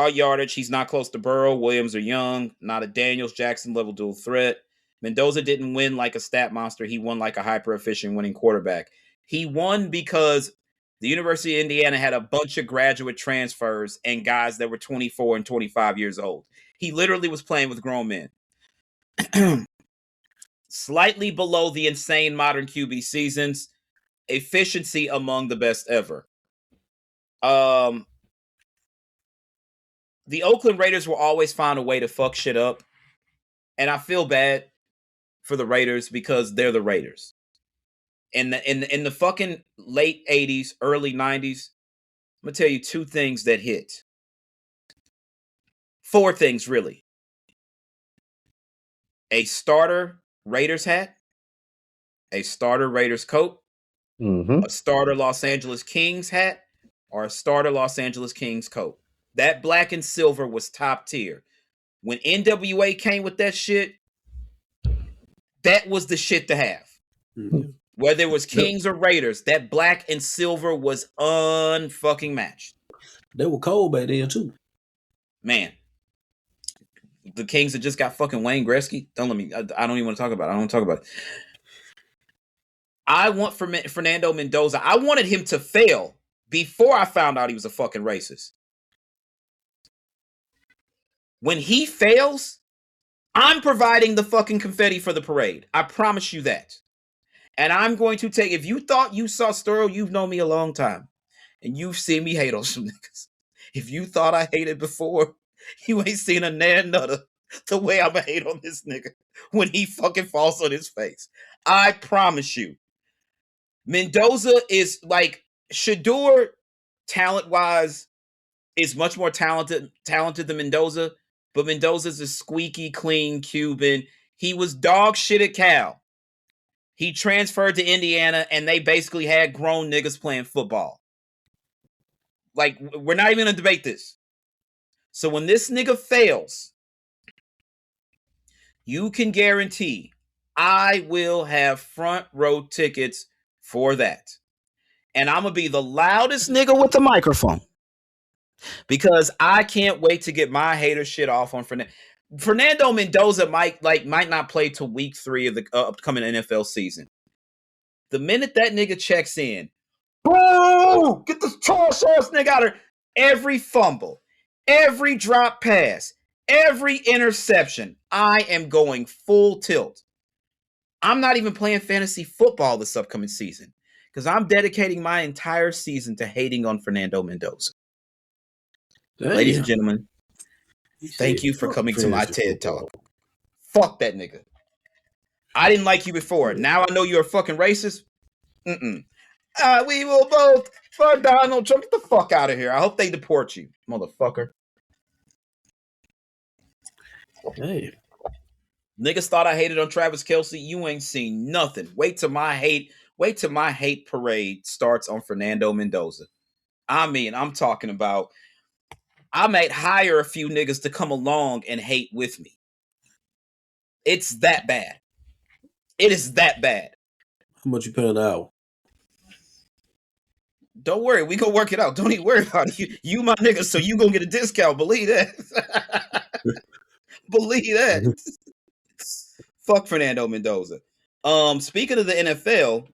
yardage, he's not close to Burrow, Williams, or Young. Not a Daniels, Jackson level dual threat. Mendoza didn't win like a stat monster. He won like a hyper-efficient winning quarterback. He won because the University of Indiana had a bunch of graduate transfers and guys that were 24 and 25 years old. He literally was playing with grown men. Slightly below the insane modern QB seasons. Efficiency among the best ever. The Oakland Raiders will always find a way to fuck shit up. And I feel bad for the Raiders because they're the Raiders. In the fucking late 80s, early 90s, I'm going to tell you 2 things that hit. 4 things, really. A starter Raiders hat. A starter Raiders coat. A starter Los Angeles Kings hat. Or a starter Los Angeles Kings coat. That black and silver was top tier. When NWA came with that shit, that was the shit to have. Whether it was Kings or Raiders, that black and silver was unfucking matched. They were cold back then, too. Man. The Kings had just got fucking Wayne Gretzky. I don't even want to talk about it. I don't want to talk about it. I want Fernando Mendoza. I wanted him to fail before I found out he was a fucking racist. When he fails, I'm providing the fucking confetti for the parade. I promise you that. And I'm going to take, if you thought you saw Sturl, you've known me a long time. And you've seen me hate on some niggas. If you thought I hated before, you ain't seen a nan nutter the way I'ma hate on this nigga when he fucking falls on his face. I promise you. Mendoza is like, Shador, talent-wise, is much more talented than Mendoza. But Mendoza's a squeaky clean Cuban. He was dog shit at Cal. He transferred to Indiana, and they basically had grown niggas playing football. Like, we're not even going to debate this. So when this nigga fails, you can guarantee I will have front row tickets for that. And I'm going to be the loudest nigga with the microphone. Because I can't wait to get my hater shit off on Fernando. Fernando Mendoza might not play till week 3 of the upcoming NFL season. The minute that nigga checks in, boo! Get this trash ass nigga out of here. Every fumble, every drop pass, every interception, I am going full tilt. I'm not even playing fantasy football this upcoming season because I'm dedicating my entire season to hating on Fernando Mendoza. Damn. Ladies and gentlemen, thank you for coming to my TED Talk. Fuck that nigga. I didn't like you before. Now I know you're a fucking racist. We will vote for Donald Trump. Get the fuck out of here. I hope they deport you, motherfucker. Hey. Niggas thought I hated on Travis Kelce. You ain't seen nothing. Wait till my hate parade starts on Fernando Mendoza. I mean, I'm talking about I might hire a few niggas to come along and hate with me. It's that bad. It is that bad. How much you pay an hour? Don't worry, we gonna work it out. Don't even worry about it. You my nigga, so you gonna get a discount. Believe that. Believe that. Fuck Fernando Mendoza. Speaking of the NFL,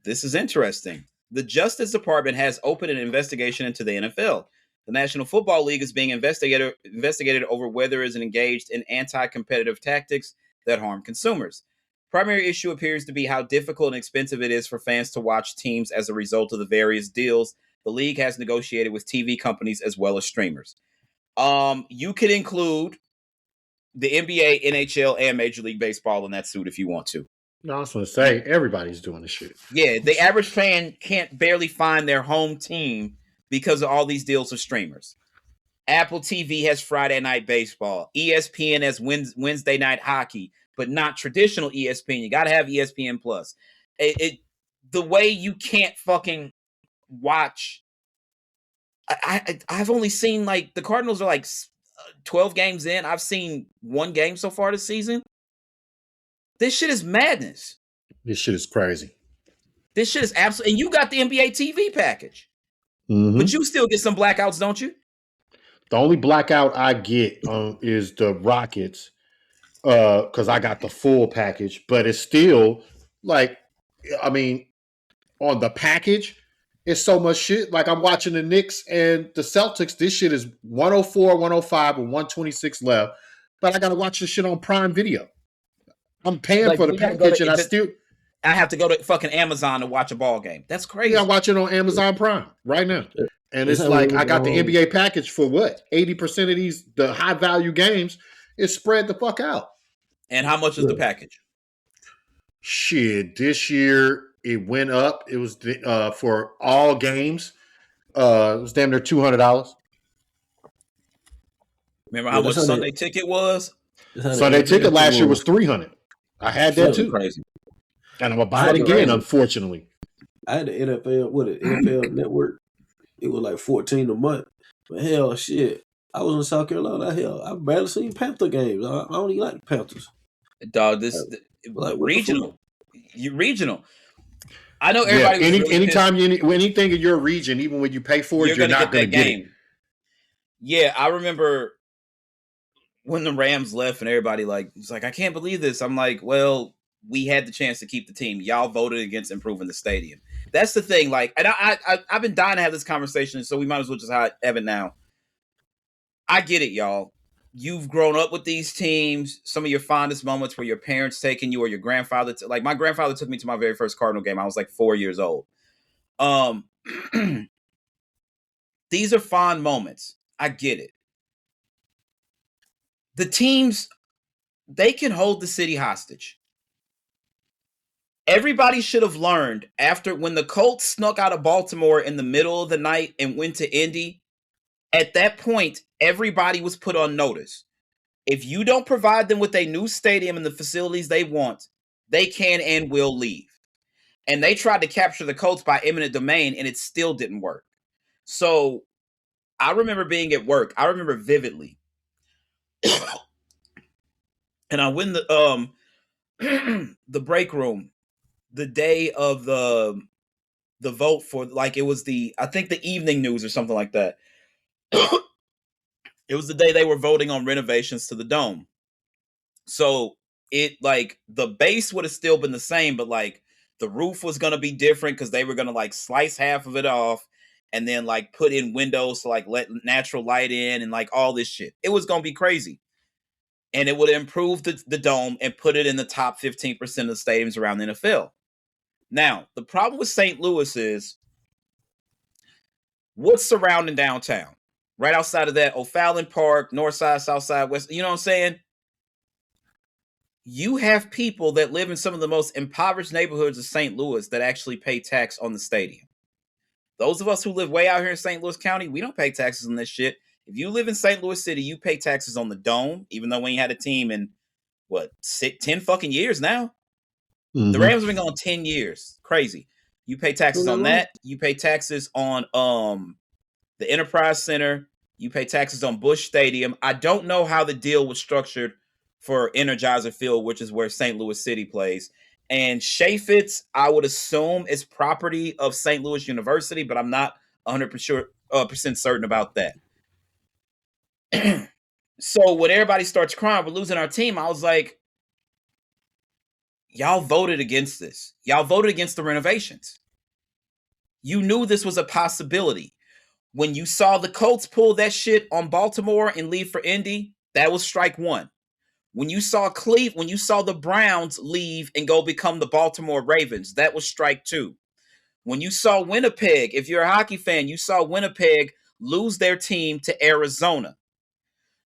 this is interesting. The Justice Department has opened an investigation into the NFL. The National Football League is being investigated over whether it is engaged in anti-competitive tactics that harm consumers. Primary issue appears to be how difficult and expensive it is for fans to watch teams as a result of the various deals the league has negotiated with TV companies as well as streamers. You could include the NBA, NHL, and Major League Baseball in that suit if you want to. No, I was going to say, everybody's doing this shit. Yeah, the average fan can't barely find their home team because of all these deals with streamers. Apple TV has Friday Night Baseball. ESPN has Wednesday Night Hockey, but not traditional ESPN. You got to have ESPN Plus. The way you can't fucking watch. I've only seen like the Cardinals are like 12 games in. I've seen one game so far this season. This shit is madness. This shit is crazy. This shit is absolutely. And you got the NBA TV package, but you still get some blackouts, don't you? The only blackout I get is the Rockets because I got the full package, but it's still like, I mean, on the package, it's so much shit. Like I'm watching the Knicks and the Celtics. This shit is 104, 105, and 126 left, but I got to watch this shit on Prime Video. I'm paying for the package, and I have to go to fucking Amazon to watch a ball game. That's crazy. Yeah, I'm watching on Amazon Prime right now. And it's like I got the NBA package for what? 80% of these, the high value games, is spread the fuck out. And how much is the package? Shit, this year it went up. It was for all games. It was damn near $200. Remember how much Sunday ticket was? Sunday ticket last year was $300. I had that too. Crazy. And I'm gonna buy it again, unfortunately. I had the NFL Network. It was like $14 a month. But hell, shit. I was in South Carolina. Hell, I barely seen Panther games. I don't even like Panthers. Dog, regional. You regional. I know everybody. Yeah, anytime anything in your region, even when you pay for it, you're not going to get it. Yeah, I remember when the Rams left and everybody was like, I can't believe this. I'm like, well, we had the chance to keep the team. Y'all voted against improving the stadium. That's the thing. Like, and I've been dying to have this conversation, so we might as well just have it now. I get it, y'all. You've grown up with these teams. Some of your fondest moments were your parents taking you or your grandfather. Like my grandfather took me to my very first Cardinal game. I was like 4 years old. These are fond moments. I get it. The teams, they can hold the city hostage. Everybody should have learned after when the Colts snuck out of Baltimore in the middle of the night and went to Indy. At that point, everybody was put on notice. If you don't provide them with a new stadium and the facilities they want, they can and will leave. And they tried to capture the Colts by eminent domain, and it still didn't work. So I remember being at work. I remember vividly. And I went in the break room the day of the vote for, like, it was I think the evening news or something like that. It was the day they were voting on renovations to the dome. So it, like, the base would have still been the same, but like the roof was going to be different because they were going to like slice half of it off and then like put in windows to like let natural light in and like all this shit. It was going to be crazy. And it would improve the dome and put it in the top 15% of the stadiums around the NFL. Now, the problem with St. Louis is what's surrounding downtown? Right outside of that, O'Fallon Park, North Side, South Side, West. You know what I'm saying? you have people that live in some of the most impoverished neighborhoods of St. Louis that actually pay tax on the stadium. Those of us who live way out here in St. Louis County, we don't pay taxes on this shit. If you live in St. Louis City, you pay taxes on the dome, even though we ain't had a team in, 10 fucking years now? Mm-hmm. The Rams have been gone 10 years. Crazy. You pay taxes on that. You pay taxes on the Enterprise Center. You pay taxes on Busch Stadium. I don't know how the deal was structured for Energizer Field, which is where St. Louis City plays. And Chaffetz, I would assume, is property of St. Louis University, but I'm not 100% certain about that. So when everybody starts crying, we're losing our team, I was like, y'all voted against this. Y'all voted against the renovations. You knew this was a possibility. When you saw the Colts pull that shit on Baltimore and leave for Indy, that was strike one. When you saw the Browns leave and go become the Baltimore Ravens, that was strike two. When you saw Winnipeg, if you're a hockey fan, you saw Winnipeg lose their team to Arizona.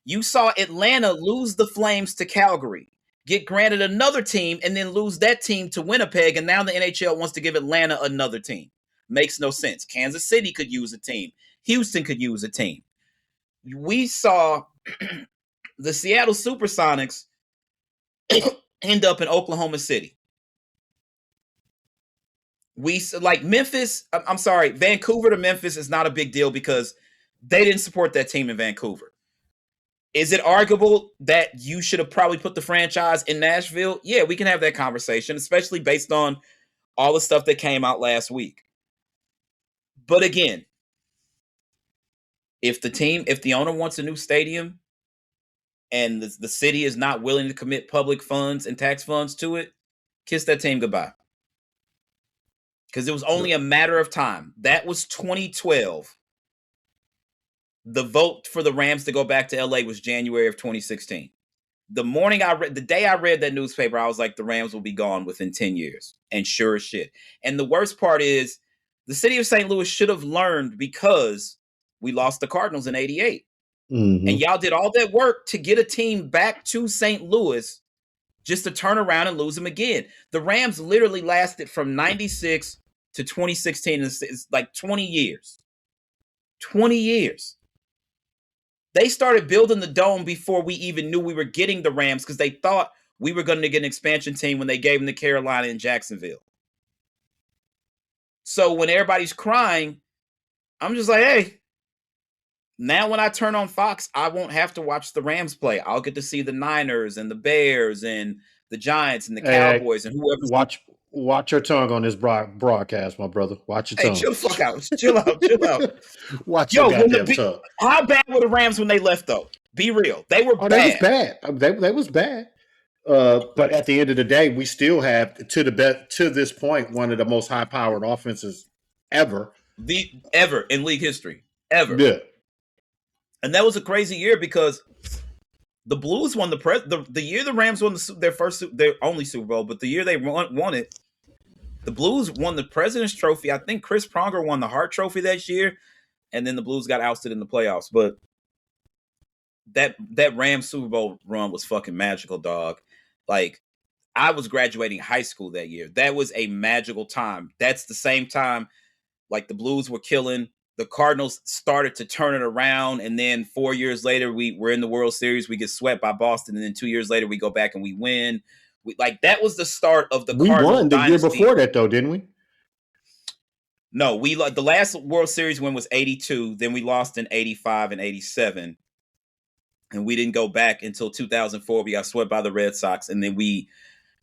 You saw Atlanta lose the Flames to Calgary, get granted another team, and then lose that team to Winnipeg, and now the NHL wants to give Atlanta another team. Makes no sense. Kansas City could use a team. Houston could use a team. We saw the Seattle Supersonics end up in Oklahoma City. Memphis, I'm sorry, Vancouver to Memphis is not a big deal because they didn't support that team in Vancouver. Is it arguable that you should have probably put the franchise in Nashville? Yeah, we can have that conversation, especially based on all the stuff that came out last week. But again, if the owner wants a new stadium and the city is not willing to commit public funds and tax funds to it, kiss that team goodbye. Because it was only a matter of time. That was 2012. The vote for the Rams to go back to LA was January of 2016. The day I read that newspaper, I was like, the Rams will be gone within 10 years. And sure as shit. And the worst part is the city of St. Louis should have learned because we lost the Cardinals in 88. Mm-hmm. And y'all did all that work to get a team back to St. Louis just to turn around and lose them again. The Rams literally lasted from 96 to 2016. It's like 20 years. 20 years. They started building the dome before we even knew we were getting the Rams because they thought we were going to get an expansion team when they gave them to Carolina and Jacksonville. So when everybody's crying, I'm just like, hey, now when I turn on Fox, I won't have to watch the Rams play. I'll get to see the Niners and the Bears and the Giants and the Cowboys and whoever. Watch your tongue on this broadcast, my brother. Watch your tongue. Hey, chill the fuck out. Chill out. Watch your goddamn tongue. How bad were the Rams when they left, though? Be real. They were bad. They was bad. They was bad. But at the end of the day, we still have, to this point, one of the most high-powered offenses ever. Ever in league history. Ever. Yeah. And that was a crazy year because the Blues won the year the Rams won their only Super Bowl, but the year they won it, the Blues won the President's Trophy. I think Chris Pronger won the Hart Trophy that year, and then the Blues got ousted in the playoffs. But that Rams Super Bowl run was fucking magical, dog. Like, I was graduating high school that year. That was a magical time. That's the same time, like, the Blues were killing. The Cardinals started to turn it around, and then 4 years later, we're in the World Series. We get swept by Boston, and then 2 years later, we go back and we win. That was the start of the Cardinals. We won the year before that, though, didn't we? No, the last World Series win was 82. Then we lost in 85 and 87, and we didn't go back until 2004. We got swept by the Red Sox, and then we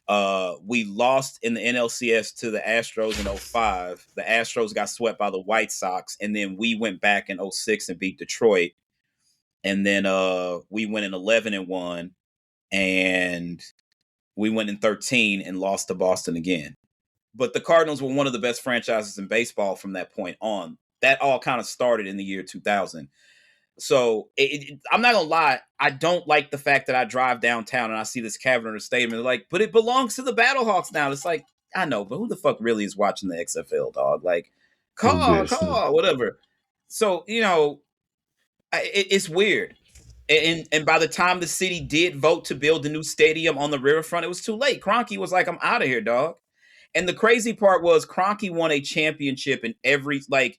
lost in the NLCS to the Astros in 05. The Astros got swept by the White Sox, and then we went back in 06 and beat Detroit. And then we went in 11 and won, and we went in 13 and lost to Boston again. But the Cardinals were one of the best franchises in baseball from that point on. That all kind of started in the year 2000. So I'm not going to lie. I don't like the fact that I drive downtown and I see this Cavern Stadium and they're like, but it belongs to the Battlehawks now. It's like, I know, but who the fuck really is watching the XFL, dog? Like, call, whatever. So, it's weird. And by the time the city did vote to build the new stadium on the riverfront, it was too late. Kroenke was like, I'm out of here, dog. And the crazy part was Kroenke won a championship in every, like,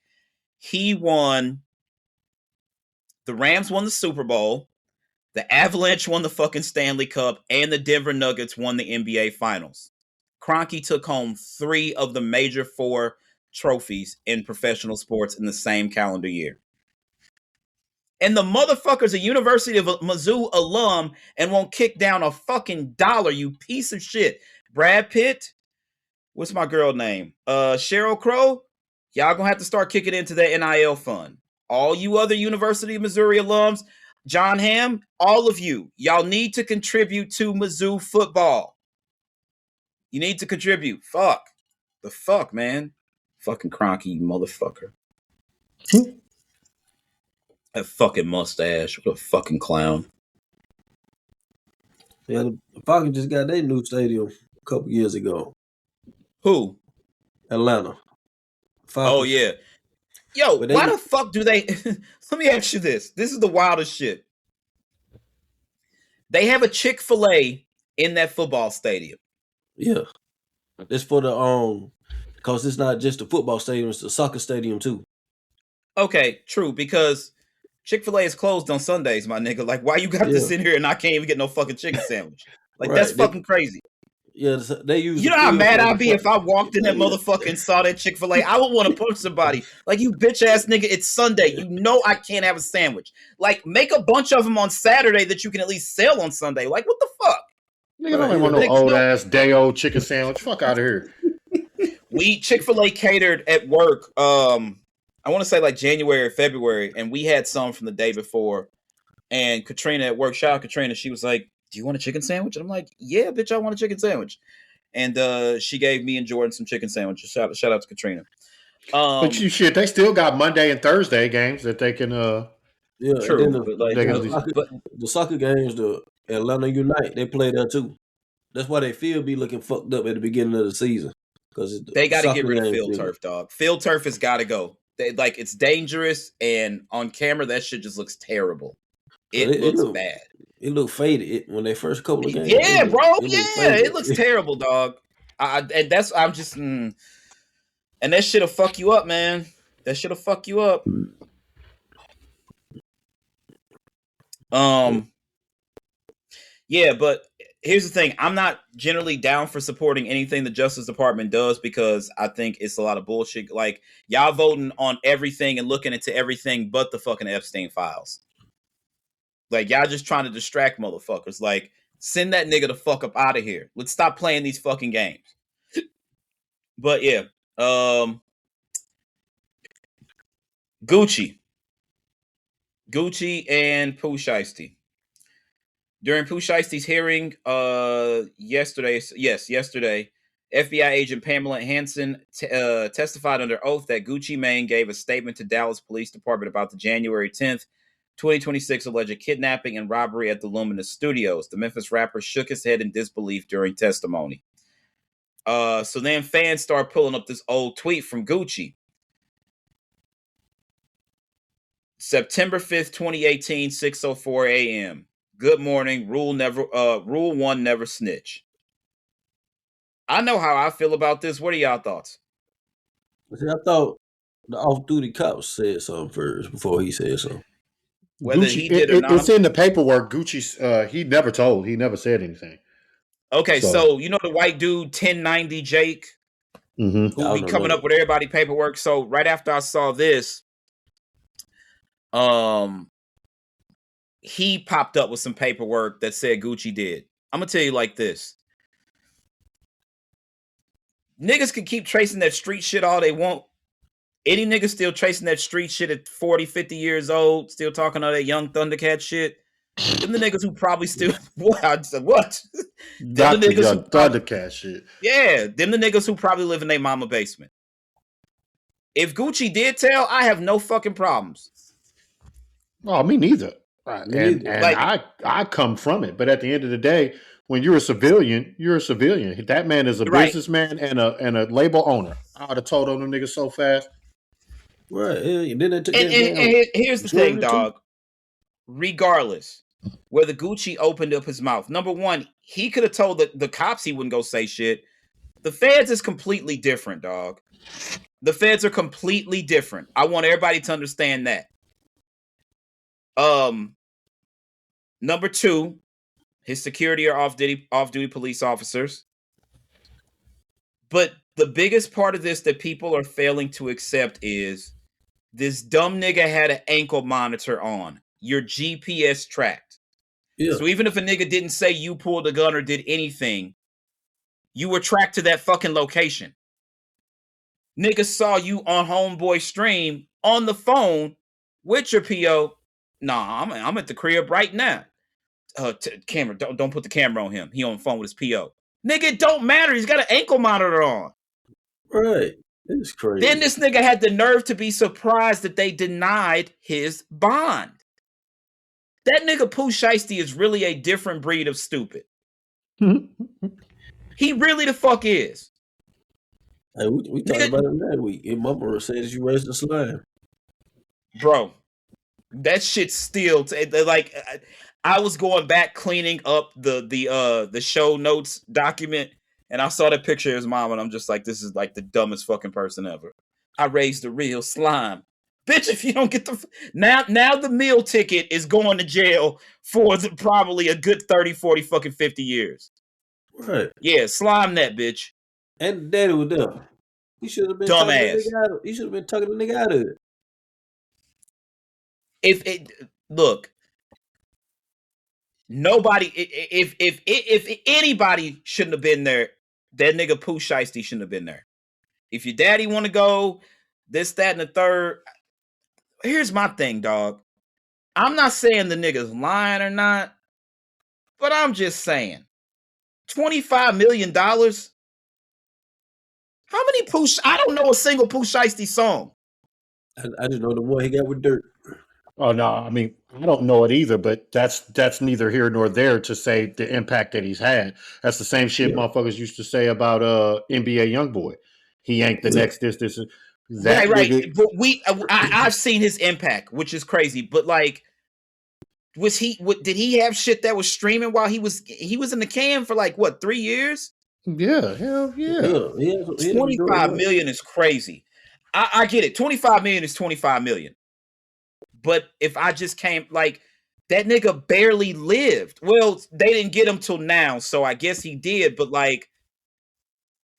he won, the Rams won the Super Bowl, the Avalanche won the fucking Stanley Cup, and the Denver Nuggets won the NBA Finals. Kroenke took home 3 of the major 4 trophies in professional sports in the same calendar year. And the motherfucker's a University of Mizzou alum and won't kick down a fucking dollar, you piece of shit. Brad Pitt, what's my girl name? Sheryl Crow, y'all gonna have to start kicking into that NIL fund. All you other University of Missouri alums, John Hamm, all of you, y'all need to contribute to Mizzou football. You need to contribute. Fuck. The fuck, man. Fucking Kroenke, you motherfucker. That fucking mustache. What a fucking clown. Yeah, the Falcons just got their new stadium a couple years ago. Who? Atlanta. Falcons. Oh, yeah. Yo, why the fuck do they... Let me ask you this. This is the wildest shit. They have a Chick-fil-A in that football stadium. Yeah. It's for the... Because it's not just the football stadium, it's the soccer stadium, too. Okay, true, because Chick-fil-A is closed on Sundays, my nigga. Like, why you got this in here and I can't even get no fucking chicken sandwich? Like, that's fucking crazy. Yeah, they use. You know how mad I'd be if I walked in that motherfucker and saw that Chick-fil-A? I would want to punch somebody. Like, you bitch ass nigga, it's Sunday. You know I can't have a sandwich. Like, make a bunch of them on Saturday that you can at least sell on Sunday. Like, what the fuck? Nigga don't want no old ass day old chicken sandwich. Fuck out of here. We Chick-fil-A catered at work. I want to say like January or February, and we had some from the day before. And Katrina at work, shout out Katrina, she was like, do you want a chicken sandwich? And I'm like, yeah, bitch, I want a chicken sandwich. And she gave me and Jordan some chicken sandwiches. Shout out to Katrina. But they still got Monday and Thursday games that they can yeah, true. The soccer games, the Atlanta Unite, they play there too. That's why they be looking fucked up at the beginning of the season. Because they got to get rid of field turf, dog. Field turf has got to go. It's dangerous, and on camera that shit just looks terrible. It looks bad. It looked faded when they first couple of games. Yeah, it looks terrible, dog. And that shit'll fuck you up, man. That shit'll fuck you up. Yeah, but here's the thing. I'm not generally down for supporting anything the Justice Department does because I think it's a lot of bullshit. Like, y'all voting on everything and looking into everything but the fucking Epstein files. Like, y'all just trying to distract motherfuckers. Like, send that nigga the fuck up out of here. Let's stop playing these fucking games. But yeah, Gucci and Pooshiesty. During Pooshiesty's hearing yesterday, FBI agent Pamela Hansen testified under oath that Gucci Mane gave a statement to Dallas Police Department about the January 10th, 2026 alleged kidnapping and robbery at the Luminous Studios. The Memphis rapper shook his head in disbelief during testimony. So then fans start pulling up this old tweet from Gucci. September 5th, 2018, 6:04 a.m. Good morning. Rule 1, never snitch. I know how I feel about this. What are y'all thoughts? See, I thought the off-duty cops said something first before he said something. Whether Gucci, he did or not. It's in the paperwork. Gucci's he never told. He never said anything. Okay, so you know the white dude 1090 Jake, who be coming up with everybody paperwork. So right after I saw this, he popped up with some paperwork that said Gucci did. I'm gonna tell you like this. Niggas can keep tracing that street shit all they want. Any nigga still tracing that street shit at 40, 50 years old, still talking all that young Thundercat shit. Them the niggas who probably still what? Them the niggas who Thundercat shit. Yeah, them the niggas who probably live in their mama basement. If Gucci did tell, I have no fucking problems. Oh, me neither. And like, I come from it. But at the end of the day, when you're a civilian, you're a civilian. That man is a businessman and a label owner. I would have told on them niggas so fast. Right. And then they took and here's the thing, dog. regardless, whether Gucci opened up his mouth, number one, he could have told the cops he wouldn't go say shit. The feds is completely different, dog. The feds are completely different. I want everybody to understand that. Number two, his security are off-duty police officers. But the biggest part of this that people are failing to accept is this dumb nigga had an ankle monitor on. You're GPS tracked. Yeah. So even if a nigga didn't say you pulled a gun or did anything, you were tracked to that fucking location. Niggas saw you on homeboy stream on the phone with your PO. Nah, I'm at the crib right now. Camera, don't put the camera on him. He on the phone with his PO. Nigga, it don't matter. He's got an ankle monitor on. Right. It's crazy. Then this nigga had the nerve to be surprised that they denied his bond. That nigga Pooshiesty is really a different breed of stupid. He really the fuck is. Hey, we talked about him that week. And Mama said that you raised the slime. Bro, that shit's still like I was going back cleaning up the show notes document, and I saw that picture of his mom, and I'm just like, this is like the dumbest fucking person ever. I raised the real slime. Bitch, if you don't get the... Now the meal ticket is going to jail for probably a good 30, 40, fucking 50 years. Right. Yeah, slime that, bitch. And daddy was there. He should have been dumbass. He should have been tucking the nigga out of it. Look, nobody... If anybody shouldn't have been there, that nigga Pooshiesty shouldn't have been there. If your daddy want to go, this, that, and the third... Here's my thing, dog. I'm not saying the nigga's lying or not, but I'm just saying, $25 million? How many I don't know a single Pooshiesty song. I just know the one he got with Dirt. Oh, no, I mean, I don't know it either, but that's neither here nor there to say the impact that he's had. That's the same shit motherfuckers used to say about NBA Youngboy. He ain't the next this. That right. Nigga, but I've seen his impact, which is crazy. But like, did he have shit that was streaming while he was in the can for like what 3 years? Yeah, hell yeah. 25 million is crazy. I get it. 25 million is 25 million. But if I just came like that nigga barely lived. Well, they didn't get him till now, so I guess he did. But like.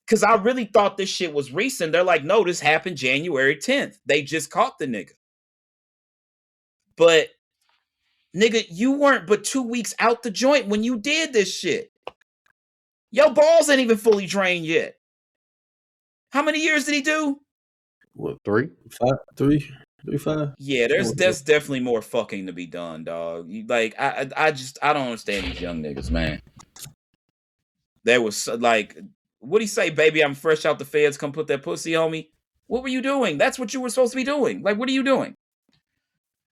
Because I really thought this shit was recent. They're like, no, this happened January 10th. They just caught the nigga. But, nigga, you weren't but 2 weeks out the joint when you did this shit. Your balls ain't even fully drained yet. How many years did he do? What, 3? 5? 3? 3, 5? Yeah, there's definitely more fucking to be done, dog. Like, I don't understand these young niggas, man. There was, like... What'd he say, baby? I'm fresh out the feds. Come put that pussy on me. What were you doing? That's what you were supposed to be doing. Like, what are you doing?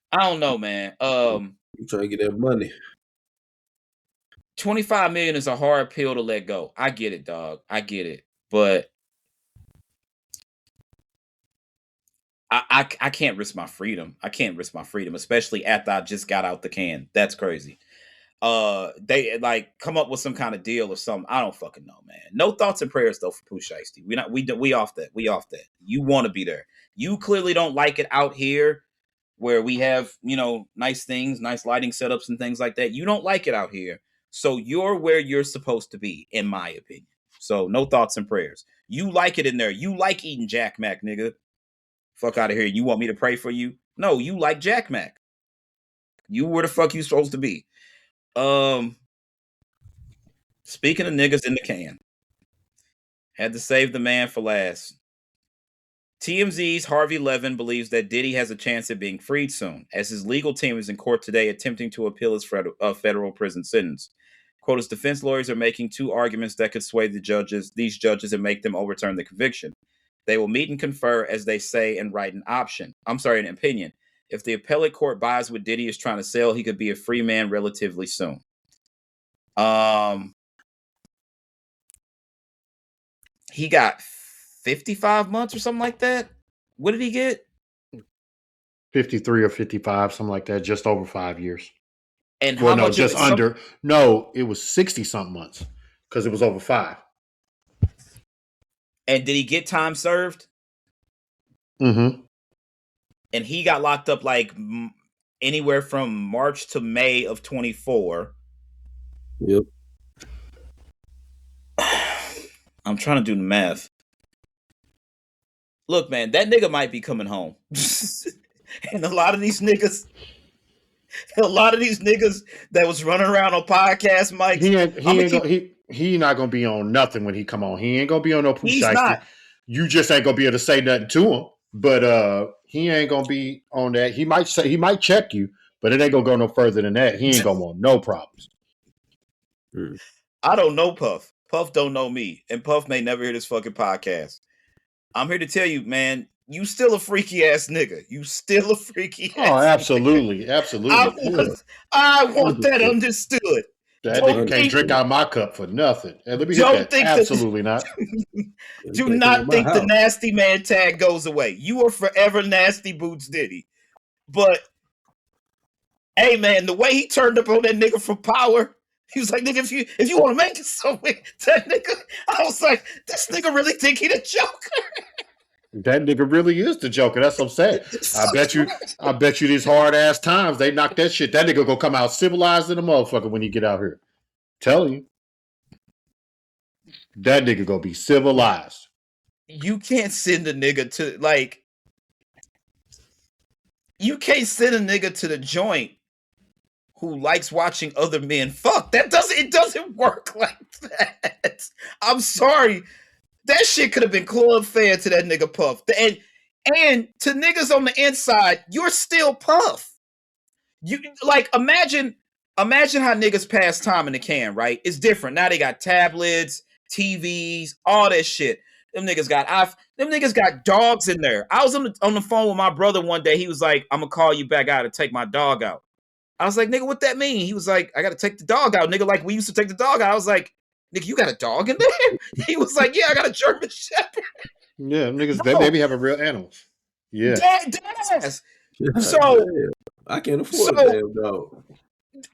I don't know, man. You trying to get that money. 25 million is a hard pill to let go. I get it, dog. I get it. But I can't risk my freedom. I can't risk my freedom, especially after I just got out the can. That's crazy. They like come up with some kind of deal or something. I don't fucking know, man. No thoughts and prayers though for Pooshiesty. We off that. We off that. You want to be there. You clearly don't like it out here where we have, nice things, nice lighting setups and things like that. You don't like it out here. So you're where you're supposed to be, in my opinion. So no thoughts and prayers. You like it in there. You like eating Jack Mac, nigga. Fuck out of here. You want me to pray for you? No, you like Jack Mac. You where the fuck you supposed to be. Speaking of niggas in the can, had to save the man for last. TMZ's Harvey Levin believes that Diddy has a chance at being freed soon, as his legal team is in court today attempting to appeal his federal prison sentence. Quote, his defense lawyers are making 2 arguments that could sway these judges and make them overturn the conviction. They will meet and confer, as they say, and write an opinion. If the appellate court buys what Diddy is trying to sell, he could be a free man relatively soon. He got 55 months or something like that. What did he get? 53 or 55, something like that, just over 5 years. And Well, how no, much just of it, under. No, it was 60-something months because it was over 5. and did he get time served? Mm-hmm. And he got locked up like anywhere from March to May of 24. Yep. I'm trying to do the math. Look, man, that nigga might be coming home. And a lot of these niggas that was running around on podcast mics, he not gonna be on nothing when he come on. He ain't gonna be on no he's Pooshiesty. not. You just ain't gonna be able to say nothing to him. But he ain't gonna be on that. He might check you, but it ain't gonna go no further than that. He ain't gonna want no problems. I don't know Puff. Puff don't know me, and Puff may never hear this fucking podcast. I'm here to tell you, man, you still a freaky ass nigga. You still a freaky ass. Oh, absolutely, nigga. Absolutely. I want that understood. That nigga can't drink out my cup for nothing. And let me hit that. Absolutely not. Do not think the nasty man tag goes away. You are forever nasty boots Diddy. But hey, man, the way he turned up on that nigga for power. He was like, nigga, if you want to make it somewhere, that nigga, I was like, this nigga really think he the Joker. That nigga really is the Joker. That's what I'm saying. I bet you these hard ass times they knock that shit. That nigga gonna come out civilized in a motherfucker when he get out here. Telling you. That nigga gonna be civilized. You can't send a nigga to you can't send a nigga to the joint who likes watching other men fuck. It doesn't work like that. I'm sorry. That shit could have been club fed to that nigga Puff. And to niggas on the inside, you're still Puff. You like imagine how niggas pass time in the can, right? It's different. Now they got tablets, TVs, all that shit. Them niggas got dogs in there. I was on the phone with my brother one day. He was like, I'm gonna call you back out to take my dog out. I was like, nigga, what that mean? He was like, I gotta take the dog out, nigga. Like we used to take the dog out. I was like, nigga, you got a dog in there? He was like, yeah, I got a German Shepherd. Yeah, niggas, they maybe have a real animals. Yeah. Dead ass. So I can't afford a damn dog.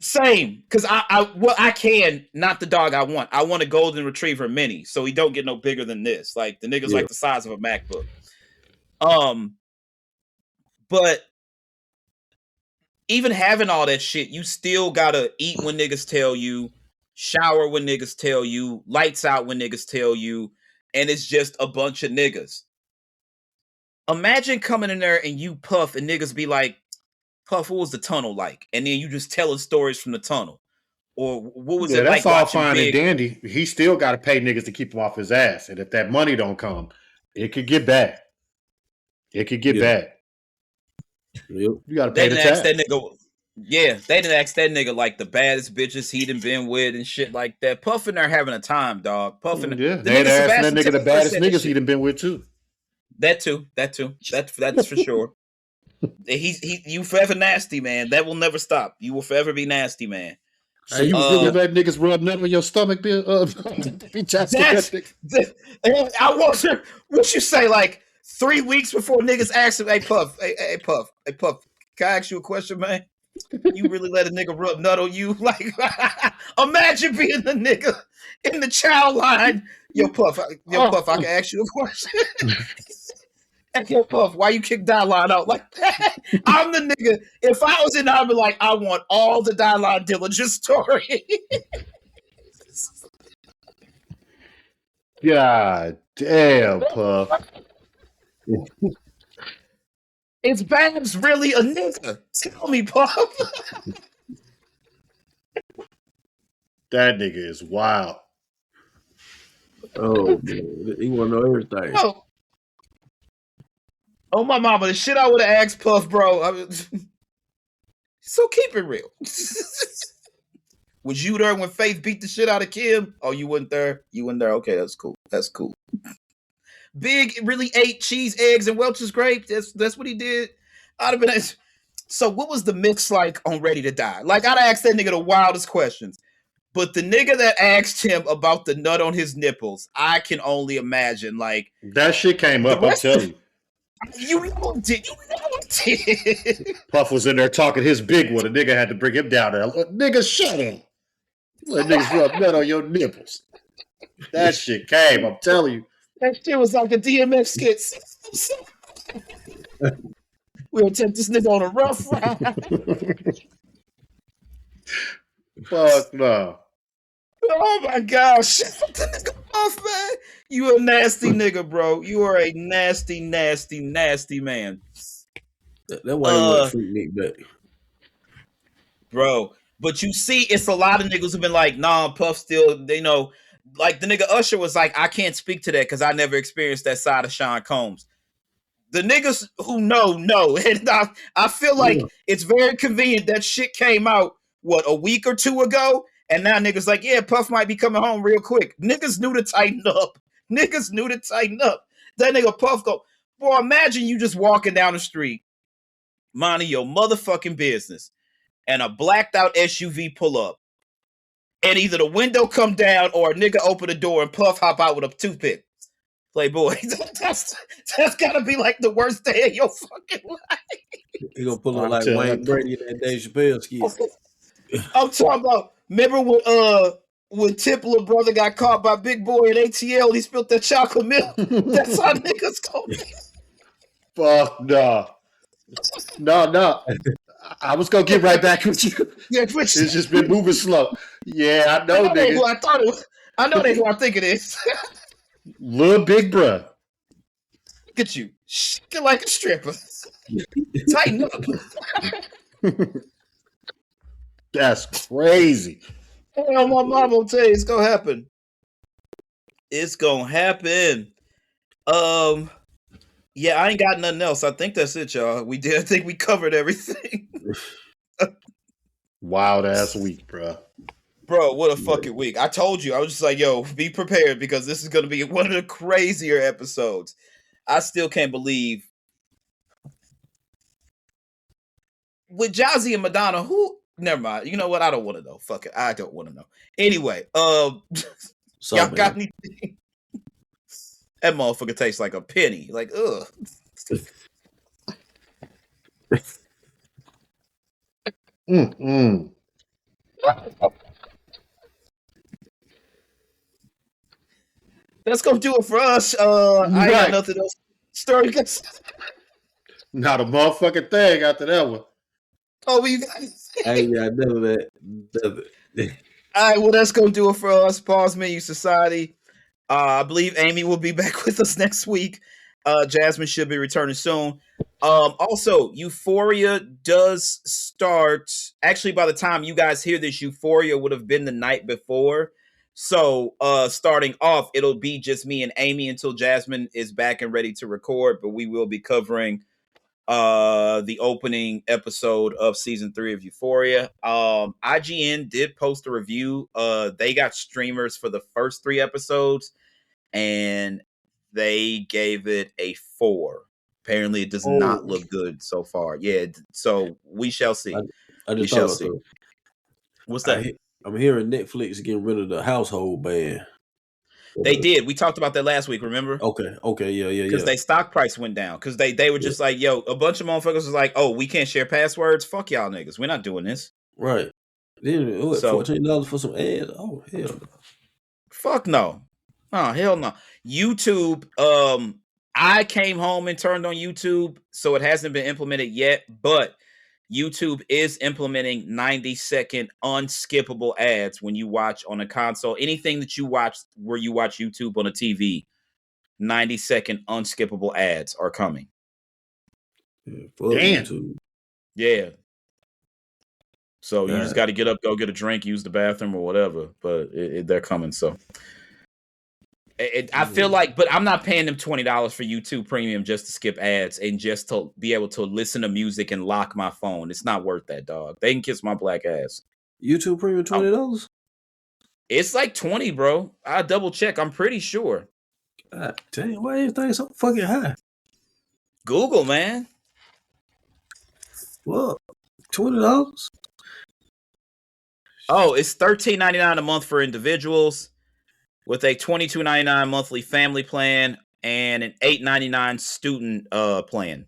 Same, because I can, not the dog I want. I want a golden retriever mini, so he don't get no bigger than this. Like the nigga's like the size of a MacBook. But even having all that shit, you still gotta eat when niggas tell you, shower when niggas tell you, lights out when niggas tell you, and it's just a bunch of niggas. Imagine coming in there and you Puff and niggas be like, Puff, what was the tunnel like? And then you just telling stories from the tunnel. Or what was it like? That's all fine and dandy. He still got to pay niggas to keep him off his ass. And if that money don't come, it could get bad. It could get bad. Yep. You got to pay the tax. That nigga, they didn't ask that nigga like the baddest bitches he done been with and shit like that. Puff in there having a time, dog. Puff in there. Yeah, they asked that nigga the baddest niggas he done been with too. That too. That's for sure. You forever nasty, man. That will never stop. You will forever be nasty, man. So you really let niggas rub nut on your stomach, Bill? I wonder what you say like 3 weeks before niggas ask him, hey Puff, can I ask you a question, man? You really let a nigga rub nut on you? Like, imagine being the nigga in the child line. Yo, Puff, I can ask you a question. Yo, Puff, why you kick Dialine out like that? I'm the nigga. If I was in, I'd be like, I want all the Dialine diligence story. God damn, Puff. Is Babs really a nigga? Tell me, Puff. That nigga is wild. Oh, man. He want to know everything. Oh, my mama, the shit I would have asked Puff, bro. So keep it real. Was you there when Faith beat the shit out of Kim? Oh, you weren't there? You weren't there? Okay, that's cool. Big really ate cheese, eggs, and Welch's grape. That's what he did. I'd have been. So what was the mix like on Ready to Die? Like, I'd ask that nigga the wildest questions. But the nigga that asked him about the nut on his nipples, I can only imagine. Like, that shit came up, I'm telling you. You know it. Puff was in there talking his big one. The nigga had to bring him down there. Nigga, shut up. Let niggas rub nut on your nipples. That shit came, I'm telling you. That shit was like a DMX skit. We'll take this nigga on a rough ride. Fuck no. Oh my gosh. Shut the nigga off, man. You a nasty nigga, bro. You are a nasty, nasty, nasty man. That's why he went freak Nick back. Bro. But you see, it's a lot of niggas who've been like, nah, Puff still, they know. Like the nigga Usher was like, I can't speak to that because I never experienced that side of Sean Combs. The niggas who know. And I feel like it's very convenient that shit came out, a week or two ago? And now niggas like, yeah, Puff might be coming home real quick. Niggas knew to tighten up. That nigga Puff go, boy, imagine you just walking down the street, minding your motherfucking business, and a blacked out SUV pull up. And either the window come down or a nigga open the door and Puff hop out with a toothpick. Playboy, that's gotta be like the worst day of your fucking life. He gonna pull up like Wayne Brady in that Dave Chappelle skit. I'm talking about. Remember when Tipler brother got caught by Big Boy in ATL? He spilled that chocolate milk. That's how niggas go. Fuck no. No. I was gonna get right back with you. Yeah, it's just been moving slow. Yeah, I know, nigga. Who I thought it was. I know they who I think it is. Little Big Bruh. Look at you. Shaking like a stripper. Tighten up. That's crazy. Oh, my mom will tell you it's gonna happen. It's gonna happen. Yeah, I ain't got nothing else. I think that's it, y'all. I think we covered everything. Wild ass week, bro. Bro, what a fucking week. I told you. I was just like, yo, be prepared because this is going to be one of the crazier episodes. I still can't believe. With Jazzy and Madonna, who? Never mind. You know what? I don't want to know. Fuck it. I don't want to know. Anyway, y'all got anything? That motherfucker tastes like a penny. Like, ugh. That's gonna do it for us. I ain't got nothing else. Story. Not a motherfucking thing after that one. Oh, we got. I ain't got none of that. All right, well, that's gonna do it for us. Pause Menu Society. I believe Amy will be back with us next week. Jasmine should be returning soon. Also, Euphoria does start. Actually, by the time you guys hear this, Euphoria would have been the night before. So, starting off, it'll be just me and Amy until Jasmine is back and ready to record. But we will be covering the opening episode of season 3 of Euphoria. IGN did post a review. They got streamers for the first 3 episodes, and they gave it a 4. Apparently, it does not look good so far. Yeah, so we shall see. I just thought so. What's that? I'm hearing Netflix getting rid of the household ban. They did. We talked about that last week, remember? Okay, yeah. Because their stock price went down. Because they were just like, yo, a bunch of motherfuckers was like, oh, we can't share passwords? Fuck y'all niggas. We're not doing this. Right. Then $14 for some ads? Oh, hell no. Fuck no. Oh, hell no. YouTube, I came home and turned on YouTube, so it hasn't been implemented yet, but YouTube is implementing 90-second unskippable ads when you watch on a console. Anything that you watch where you watch YouTube on a TV, 90-second unskippable ads are coming. Yeah, damn. YouTube. Yeah. So you just got to get up, go get a drink, use the bathroom or whatever, but they're coming, so... I feel like, but I'm not paying them $20 for YouTube Premium just to skip ads and just to be able to listen to music and lock my phone. It's not worth that, dog. They can kiss my black ass. YouTube Premium $20? It's like 20, bro. I double check. I'm pretty sure. God damn, why everything so fucking high? Google, man. What? $20? Oh, it's $13.99 a month for individuals with a $22.99 monthly family plan. and an $8.99 student plan.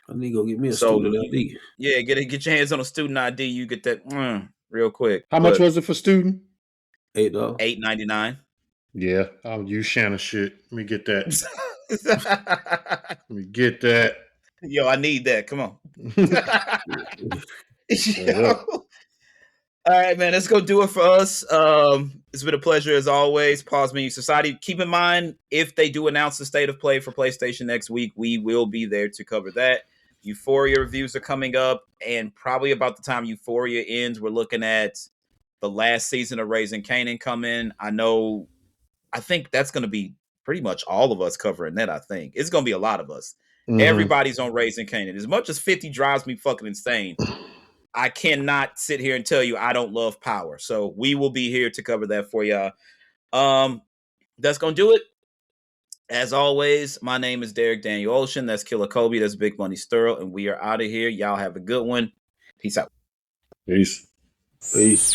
I need to go get me a student ID. Yeah, get your hands on a student ID. You get that real quick. How much was it for student? $8. $8.99. Yeah, I'll use Shannon shit. Let me get that. Let me get that. Yo, I need that. Come on. All right, man. Let's go do it for us. It's been a pleasure as always. Pause Menu Society. Keep in mind, if they do announce the state of play for PlayStation next week, we will be there to cover that. Euphoria reviews are coming up, and probably about the time Euphoria ends, we're looking at the last season of Raising Kanan coming. I think that's going to be pretty much all of us covering that. I think it's going to be a lot of us. Mm-hmm. Everybody's on Raising Kanan. As much as 50 drives me fucking insane, I cannot sit here and tell you I don't love Power. So we will be here to cover that for y'all. That's going to do it. As always, my name is Derek Daniel Ocean. That's Killer Kobe. That's Big Money Sturl. And we are out of here. Y'all have a good one. Peace out. Peace. Peace.